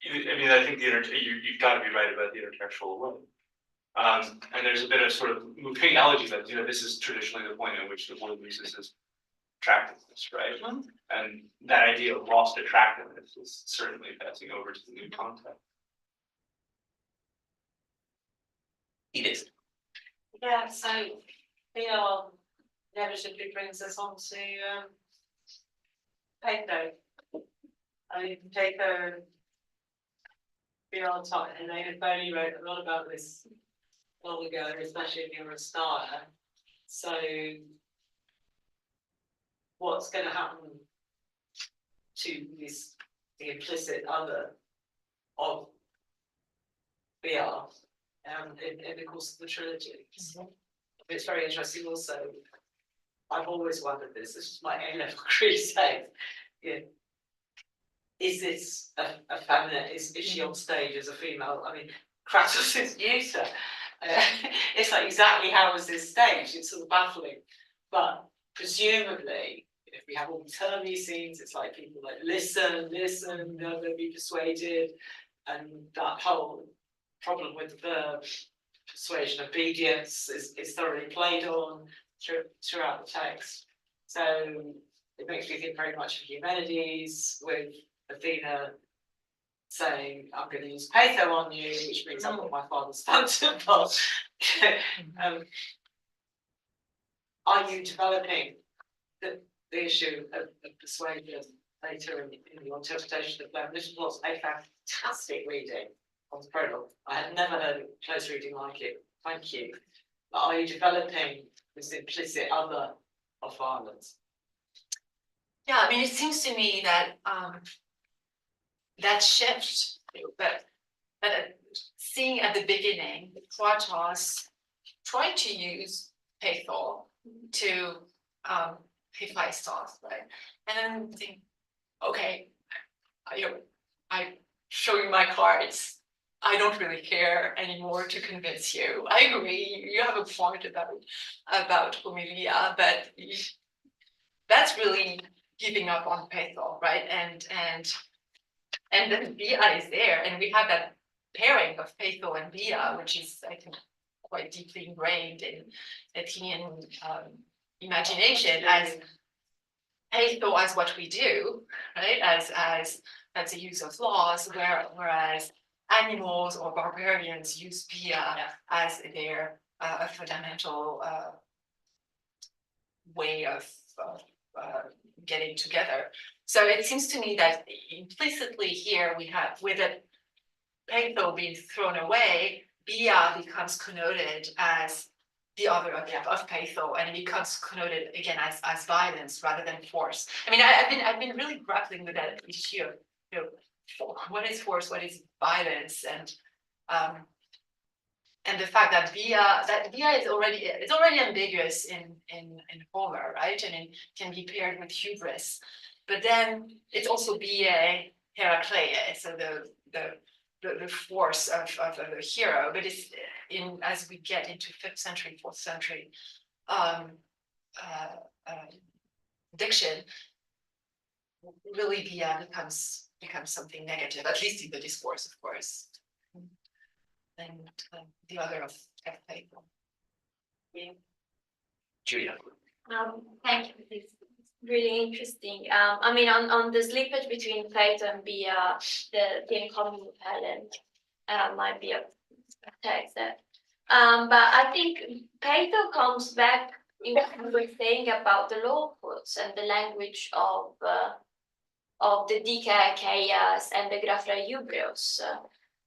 I mean, I think you've got to be right about the intertextual way. And there's a bit of sort of moving analogy that, this is traditionally the point at which the world loses its attractiveness, right? And that idea of lost attractiveness is certainly passing over to the new context. It is. Yeah, so VR inevitably brings us on to Paco. I mean, Paco, VR taught, and David Foley wrote a lot about this long ago, especially if you're a starter. So what's going to happen to this, the implicit other of VR in the course of the trilogy? It's very interesting also. I've always wondered this is my A-level crusade. Yeah. Is this a feminine? Is she on stage as a female? I mean, Kratos is neuter. It's like, exactly how was this staged? It's sort of baffling. But presumably, if we have all these Hermie scenes, it's like people like, listen, they'll be persuaded. And that whole problem with the verb, persuasion, obedience, is thoroughly played on throughout the text. So it makes me think very much of Eumenides, with Athena saying, I'm going to use Patho on you, which brings up what my father's phantom was. Are you developing the issue of persuasion later in your interpretation of them? This was a fantastic reading of the prologue. I had never heard a close reading like it. Thank you. But are you developing this implicit other of violence? Yeah, I mean, it seems to me that that shift, that seeing at the beginning, Kratos tried to use Hathor to Hephaestus, right? And then think, okay, I show you my cards. I don't really care anymore to convince you. I agree, you have a point about Homilia, but that's really giving up on Hathor, right? And then Bia is there, and we have that pairing of Hathor and Bia, which is, I think, quite deeply ingrained in Athenian imagination as Hathor as what we do, right? As the use of laws, whereas animals or barbarians use Bia as their fundamental way of getting together. So it seems to me that implicitly here we have, with a Hathor being thrown away, Bia becomes connoted as the other of Hathor, and it becomes connoted again as violence rather than force. I mean, I've been really grappling with that issue of, what is force, what is violence, and the fact that Bia is already ambiguous in Homer, right? And it can be paired with hubris, but then it's also Bia Heracleia, so the force of the hero. But it's as we get into 5th century, 4th century diction, really Bia becomes something negative, at least in the discourse, of course. And the other of Hathor. Yeah. Julia. Thank you. It's really interesting. I mean, on the slippage between Plato and Bia, the theme coming with Helen, might be a text that. But I think Plato comes back in what we were saying about the logos and the language of the Dikaikaias and the Graphra Eubrios.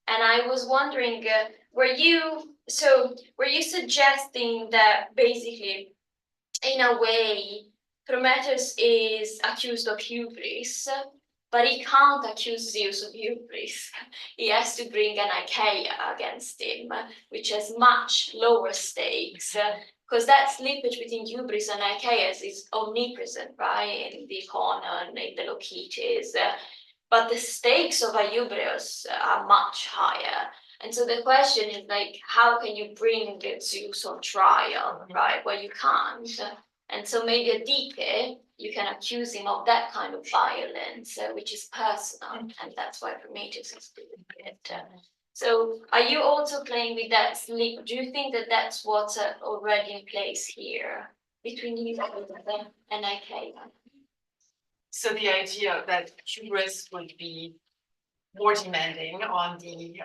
And I was wondering, were you suggesting that basically, in a way, Prometheus is accused of hubris, but he can't accuse Zeus of hubris. He has to bring an Achaia against him, which has much lower stakes, because that slippage between hubris and Achaeas is omnipresent, right? In the Conon, in the Lokites, but the stakes of a hubris are much higher. And so the question is like, how can you bring Zeus on trial, right? Well, you can't. And so maybe a Dike, you can accuse him of that kind of violence, which is personal, and that's why Prometheus is doing it. So are you also playing with that slip? Do you think that that's what's already in place here between you and Achaia? So the idea that hubris would be more demanding on the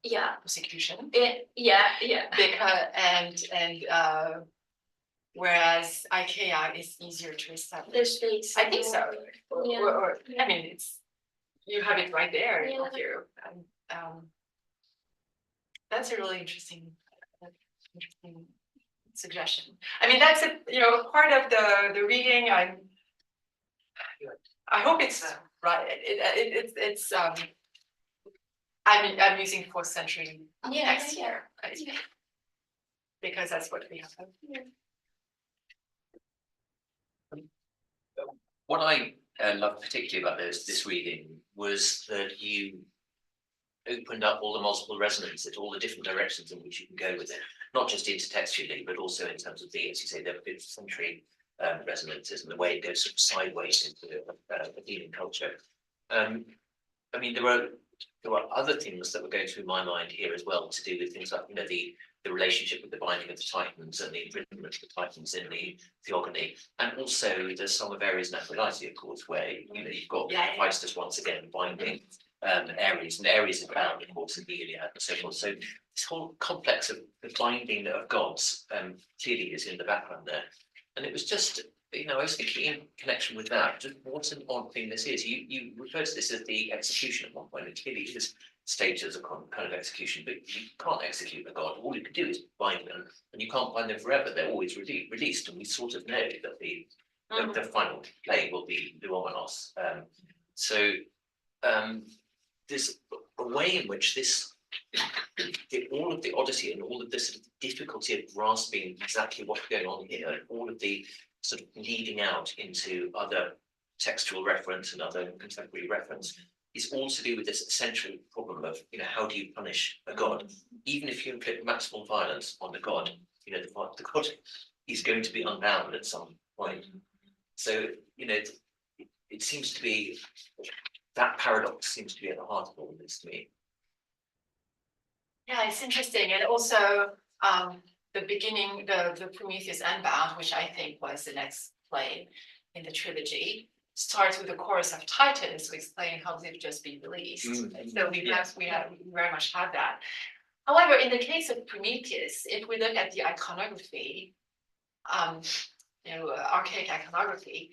Yeah, prosecution, yeah. because whereas Achaia is easier to establish. The stakes. I think so. Yeah. Or I mean, it's you have it right there Yeah. here. That's a really interesting suggestion. I mean, that's a part of the reading. I hope it's right. It's I'm using 4th century text here, right? Because that's what we have. What I loved particularly about this reading was that you opened up all the multiple resonances, all the different directions in which you can go with it, not just intertextually, but also in terms of the, as you say, the 5th century resonances and the way it goes sort of sideways into Athenian culture. I mean, there were other things that were going through my mind here as well, to do with things like the relationship with the binding of the Titans and the imprisonment of the Titans in the Theogony, and also the Song of Ares and Aphrodite, of course, where you've got Hephaestus once again binding Ares, and Ares is bound, of course, in the Iliad and so forth. So this whole complex of the binding of gods clearly is in the background there, and it was just. I was thinking in connection with that, just what an odd thing this is. You refer to this as the execution at one point. It clearly is staged as a kind of execution, but you can't execute a god. All you can do is bind them, and you can't bind them forever. They're always released, and we sort of know that the final play will be Luomenos. So there's a way in which all of the odyssey and all of this sort of difficulty of grasping exactly what's going on here, and all of the sort of leading out into other textual reference and other contemporary reference is all to do with this essential problem of, how do you punish a god? Even if you inflict maximal violence on the god, the god is going to be unbound at some point. So, it seems to be, that paradox seems to be at the heart of all of this to me. Yeah, it's interesting. And also the beginning, the Prometheus Unbound, which I think was the next play in the trilogy, starts with the chorus of Titans to explain how they've just been released. So we very much have that. However, in the case of Prometheus, if we look at the iconography, archaic iconography,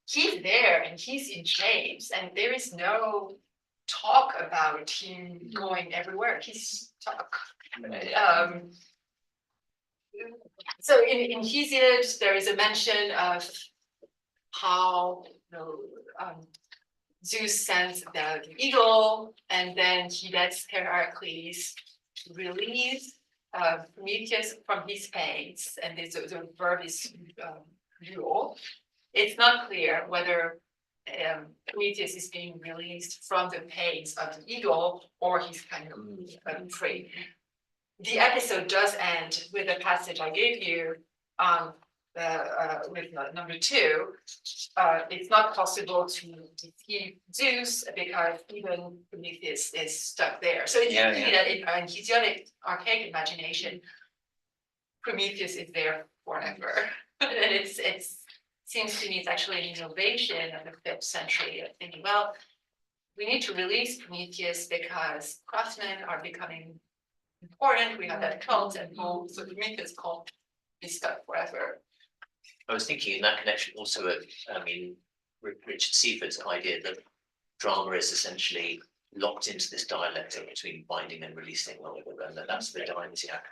he's there and he's in chains, and there is no talk about him going everywhere. He's stuck. So in Hesiod, there is a mention of how Zeus sends the eagle, and then he lets Heracles release Prometheus from his pains, and the verb is dual. It's not clear whether Prometheus is being released from the pains of the eagle or he's kind of free. The episode does end with a passage I gave you with number 2. It's not possible to defeat Zeus because even Prometheus is stuck there. So it's really that in Hesiodic archaic imagination, Prometheus is there forever. And it seems to me it's actually an innovation of the 5th century of thinking, well, we need to release Prometheus because craftsmen are becoming important. We have that cult and so Prometheus can't be stuck forever. I was thinking in that connection also, Richard Seaford's idea that drama is essentially locked into this dialectic between binding and releasing, and that's the Dionysiac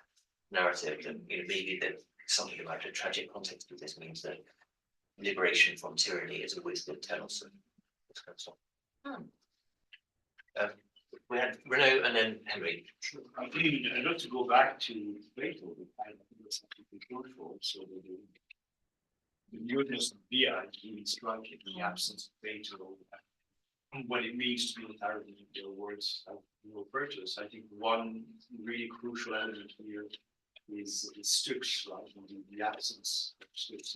narrative. That maybe that something about the tragic context of this means that liberation from tyranny is always the telos of this kind of stuff. We had Renaud and then Henry. I'd love to go back to Plato. I think that's something crucial. So the newness of Bia is really striking, the absence of Plato, and what it means to be entirely in their words of no purchase. I think one really crucial element here is Stux, right? And the absence of Stux.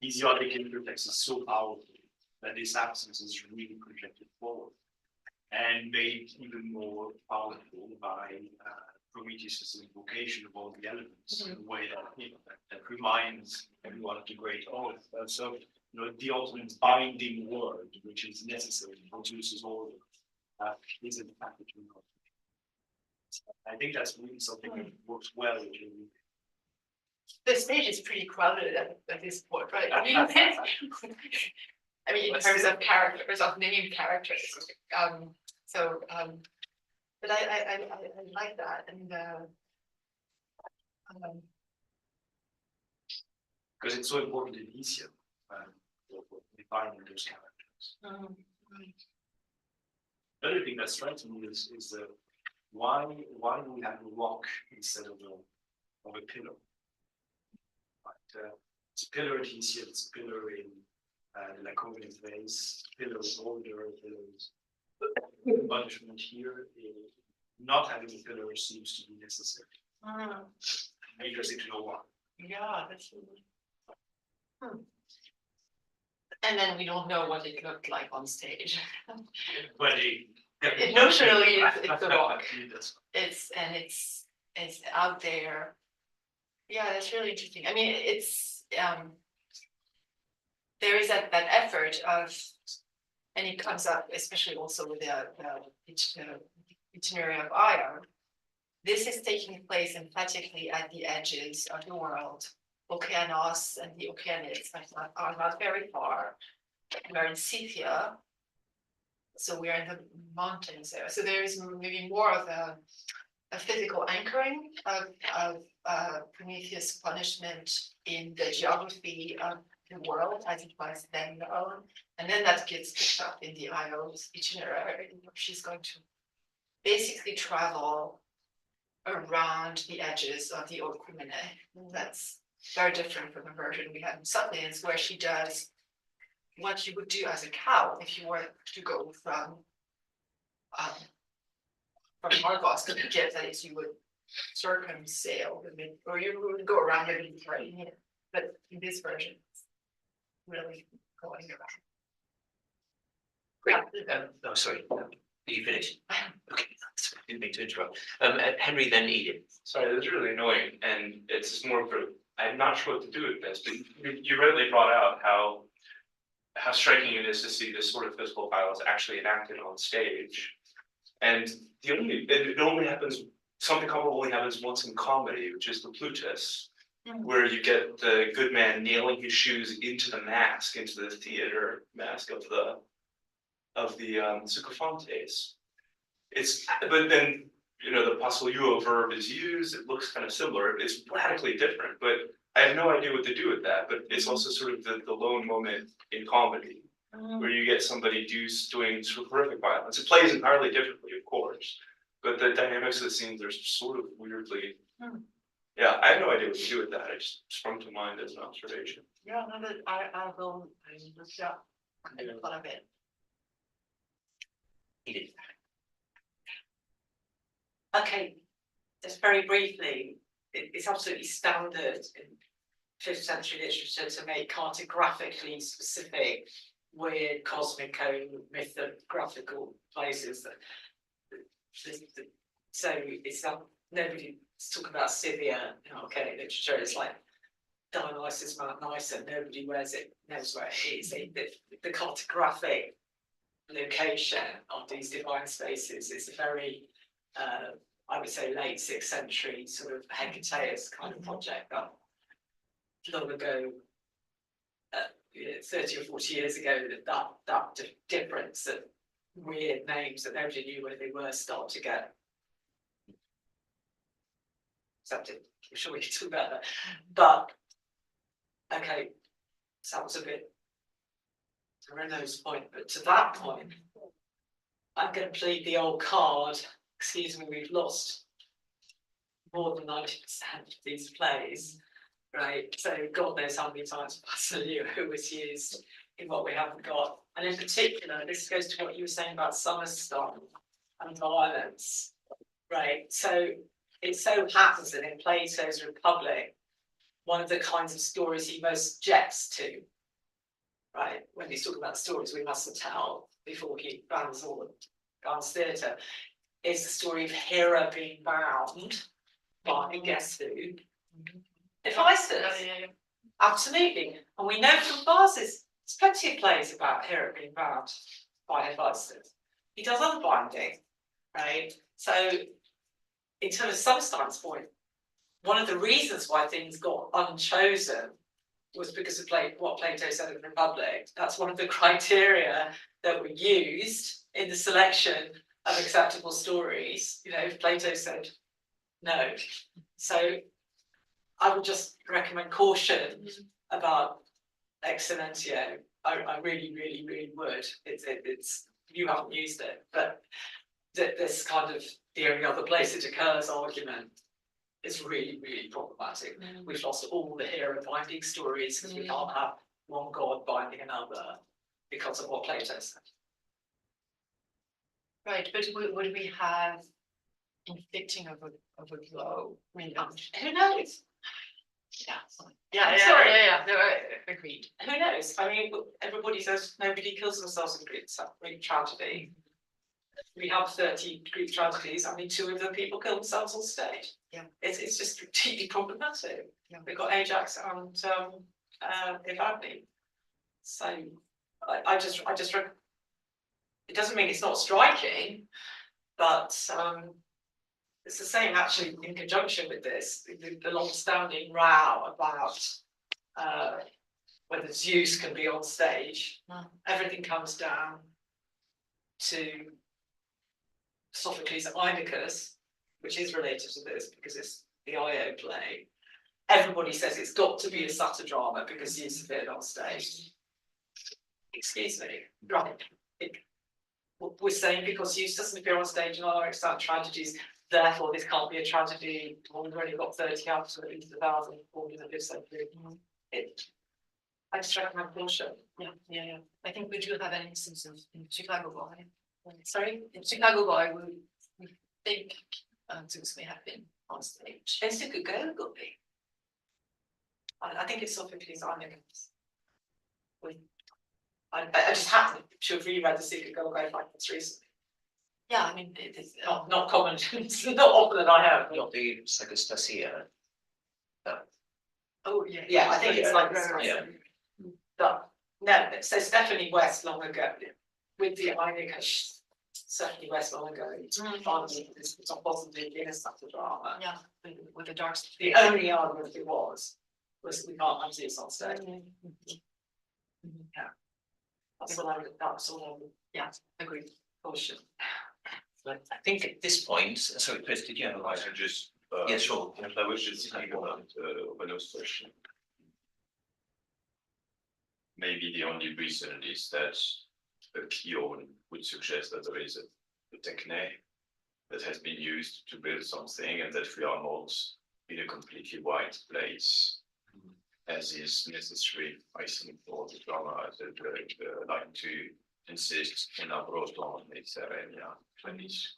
Esiotic intertext is so powerful that this absence is really projected forward and made even more powerful by Prometheus' invocation of all the elements in a way that reminds everyone of the great oath. So, the ultimate binding word, which is necessary to produce order, is in fact the true God. I think that's really something that works well with you. The stage is pretty crowded at this point, right? I mean, in terms of characters, of named characters. But I like that, and because it's so important in Isia, defining those characters. The other thing that strikes me is why do we have a rock instead of a pillar? But it's a pillar in Isia, it's a pillar in the Laconian vase, pillar of order, pillars. Punishment here, not having a pillar seems to be necessary. Interesting to know why. yeah, that's. And then we don't know what it looked like on stage. But Notionally, it's a rock. That's It's out there. Yeah, that's really interesting. I mean, it's there is that effort of, and it comes up especially also with the itinerary of Io. This is taking place emphatically at the edges of the world. Okeanos and the Okeanids are not very far. We're in Scythia, so we're in the mountains there. So there is maybe more of a physical anchoring of Prometheus' punishment in the geography of the world as it was then known, and then that gets picked up in the Io's itinerary. She's going to basically travel around the edges of the Okrumene. That's very different from the version we had in Suppliants, where she does what you would do as a cow if you were to go from Argos to Egypt. That is, you would circumsail the mid, or you would go around the Mediterranean. But in this version, it's really going around. Great. Sorry. Are you finished? Okay. Didn't mean to interrupt. Henry, then Edith. Sorry, that's really annoying, and it's just more of a, I'm not sure what to do with this, but you rightly brought out how striking it is to see this sort of physical violence actually enacted on stage. And it only happens, something comparable only happens once in comedy, which is the Plutus, where you get the good man nailing his shoes into the mask, into the theater mask of the Sycophantes. But then, the possoluo verb is used, it looks kind of similar, it's radically different, but I have no idea what to do with that, but it's also sort of the lone moment in comedy, where you get somebody doing sort of horrific violence. It plays entirely differently, of course, but the dynamics of the scenes are sort of weirdly, yeah, I have no idea what to do with that, it just sprung to mind as an observation. Yeah, no, but I will look it up in front of it. Edith. Okay, just very briefly, it's absolutely standard in 5th century literature to make cartographically specific, weird, cosmico-mythographical places. So it's not, nobody's talking about Scythia in archaic literature, it's like Dionysus Mount Nysa, nobody knows where it is. The cartographic location of these divine spaces is a very, I would say, late 6th century sort of Hecataeus kind of project that long ago, 30 or 40 years ago, that difference, that weird names that nobody knew where they were, start to get accepted. I'm sure we can talk about that. But okay, so that was a bit to Renault's point, but to that point, I'm going to plead the old card. Excuse me, we've lost more than 90% of these plays, right? So God knows how many times Basilio was used in what we haven't got. And in particular, this goes to what you were saying about summer storm and violence, right? So it so happens that in Plato's Republic, one of the kinds of stories he most objects to, right, when he's talking about stories we mustn't tell before he bans all the dance theatre, is the story of Hera being bound by, guess who? Hephaestus. Absolutely. And we know from Vases, there's plenty of plays about Hera being bound by Hephaestus. He does unbinding, right? So, in terms of Summertime's point, one of the reasons why things got unchosen was because of what Plato said in the Republic. That's one of the criteria that were used in the selection of acceptable stories. You know, if Plato said no. So I would just recommend caution about excellentio. I really, really, really would. It's you haven't used it, but this kind of the only other place it occurs argument is really, really problematic. We've lost all the hero binding stories because we can't have one god binding another because of what Plato said. Right, but would we have inflicting of a blow? I mean, Who knows? yeah, no, agreed. Who knows? I mean, everybody says nobody kills themselves in Greek tragedy. We have 30 Greek tragedies. I mean, 2 of them people kill themselves on stage. Yeah, it's just really problematic. Yeah. We've got Ajax and Evadne. So I just it doesn't mean it's not striking, but it's the same actually in conjunction with this, the long-standing row about whether Zeus can be on stage. Everything comes down to Sophocles' Oedipus, which is related to this because it's the Io play. Everybody says it's got to be a satyr drama because Zeus appeared on stage. Excuse me, right? We're saying because Zeus doesn't appear on stage in our extant tragedies, therefore this can't be a tragedy. We've only got 30 out of at least 1,000 that live so through. I just recommend caution. Yeah. I think we do have an instance in Chicago Boy. Sorry? In Chicago Boy, we think Zeus may have been on stage. It's a good go, I think it's Sophocles' Oedipus. I just happened to have reread The Secret Go like this recently. Yeah, I mean, it is Not common, it's not often that I have. Not the Psychostasia. Oh yeah. Yeah, I think it's like this. Yeah. But no, it's definitely West long ago. With the Oedipus, certainly West long ago. Finally, it's not possibly in a satyr drama. Yeah, with the dark. The only argument it was we can't have Zeus on stage. Yeah. That's all I would, Yeah, agreed. caution. I think at this point, sorry, Chris, did you have a I question? should just. Yeah, sure. I was just thinking about Renault's question. Maybe the only reason is that a Kion would suggest that there is a technique that has been used to build something and that we are not in a completely white place, as is necessary, I think, for the drama that like to insist in our on Mediterranean place.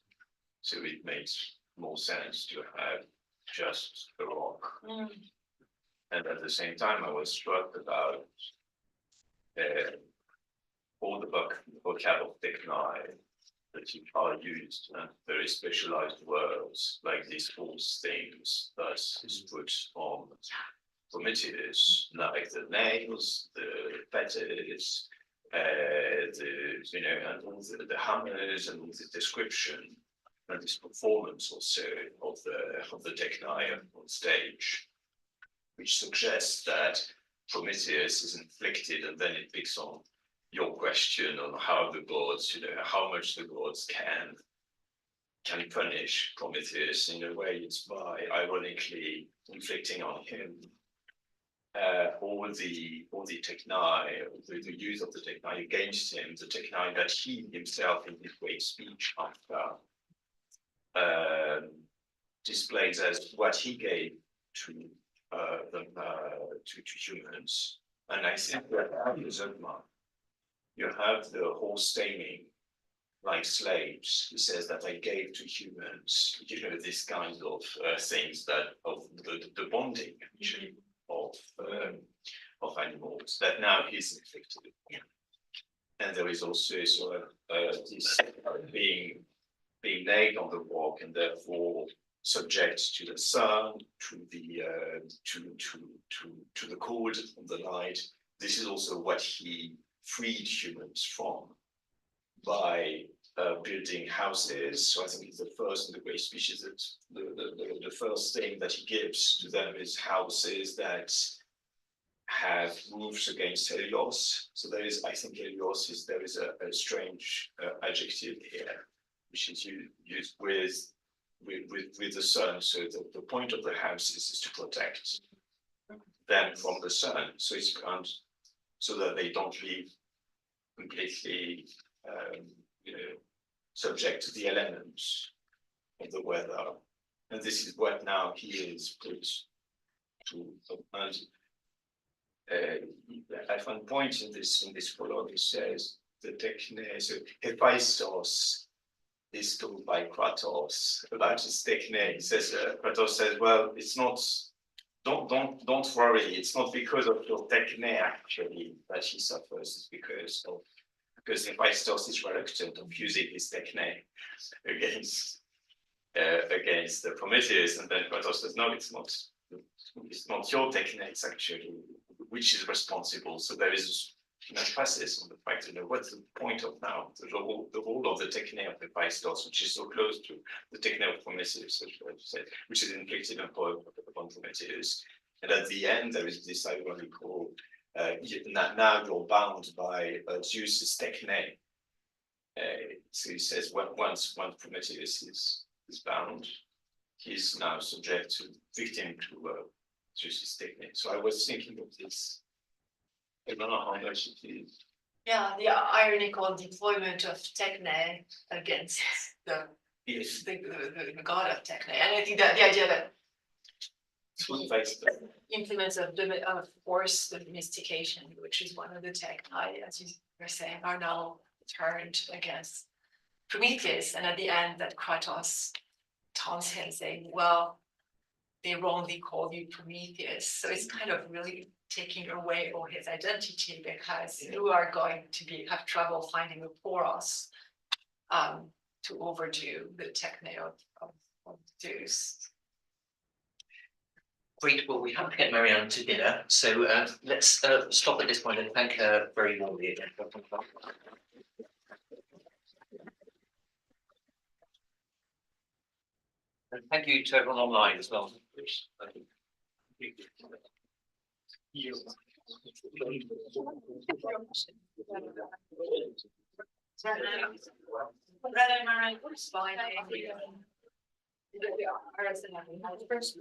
So it makes more sense to have just a rock. And at the same time, I was struck about all the vocab of techni that are used and very specialized words like these false things that is put on Prometheus, like the nails, the fetters, and all the hammers and all the description and this performance also of the Technai on stage, which suggests that Prometheus is inflicted, and then it picks on your question on how the gods, how much the gods can punish Prometheus. In a way, it's by ironically inflicting on him all the Technai, the use of the Technai against him, the Technai that he himself in his great speech after displays as what he gave to humans. And I think that you have the horse taming like slaves. He says that I gave to humans, this kind of things that of the bonding actually of animals that now he's inflicted. Yeah. And there is also sort of this being laid on the rock and therefore subject to the sun, to the to the cold and the light. This is also what he freed humans from by building houses. So I think it's the first in the great species that the first thing that he gives to them is houses that have roofs against Helios. So there is, I think Helios is, there is a strange adjective here, which is used with the sun. So the point of the houses is to protect them from the sun. So it's so that they don't live completely subject to the elements of the weather. And this is what now he is put to. And at one point in this prologue, it says the Techne, so Hephaestus is told by Kratos about his Techne. He says, Kratos says, well, it's not, don't worry, it's not because of your Techne actually that he suffers, it's because Hephaestus is reluctant of using his Techne against the Prometheus, and then Kratos says, no, it's not your Techne, actually, which is responsible. So there is an emphasis on the fact, what's the point of now the role of the Techne of Hephaestus, which is so close to the Techne of Prometheus, which is inflicted upon Prometheus. And at the end, there is this ironical, now you're bound by Zeus's Techne. So he says, once Prometheus is bound, he's now subject to victim to Zeus's Techne. So I was thinking of this. I don't know how much it is. Yeah, the ironical deployment of Techne against the god of Techne. And I think that the idea that implements of force domestication, which is one of the Techni, as you were saying, are now turned against Prometheus. And at the end, that Kratos taunts him, saying, well, they wrongly called you Prometheus. So it's kind of really taking away all his identity, because you are going to have trouble finding a Poros to overdo the Techne of Zeus. Great. Well, we have to get Marianne to dinner, so let's stop at this point and thank her very warmly again. And thank you to everyone online as well. First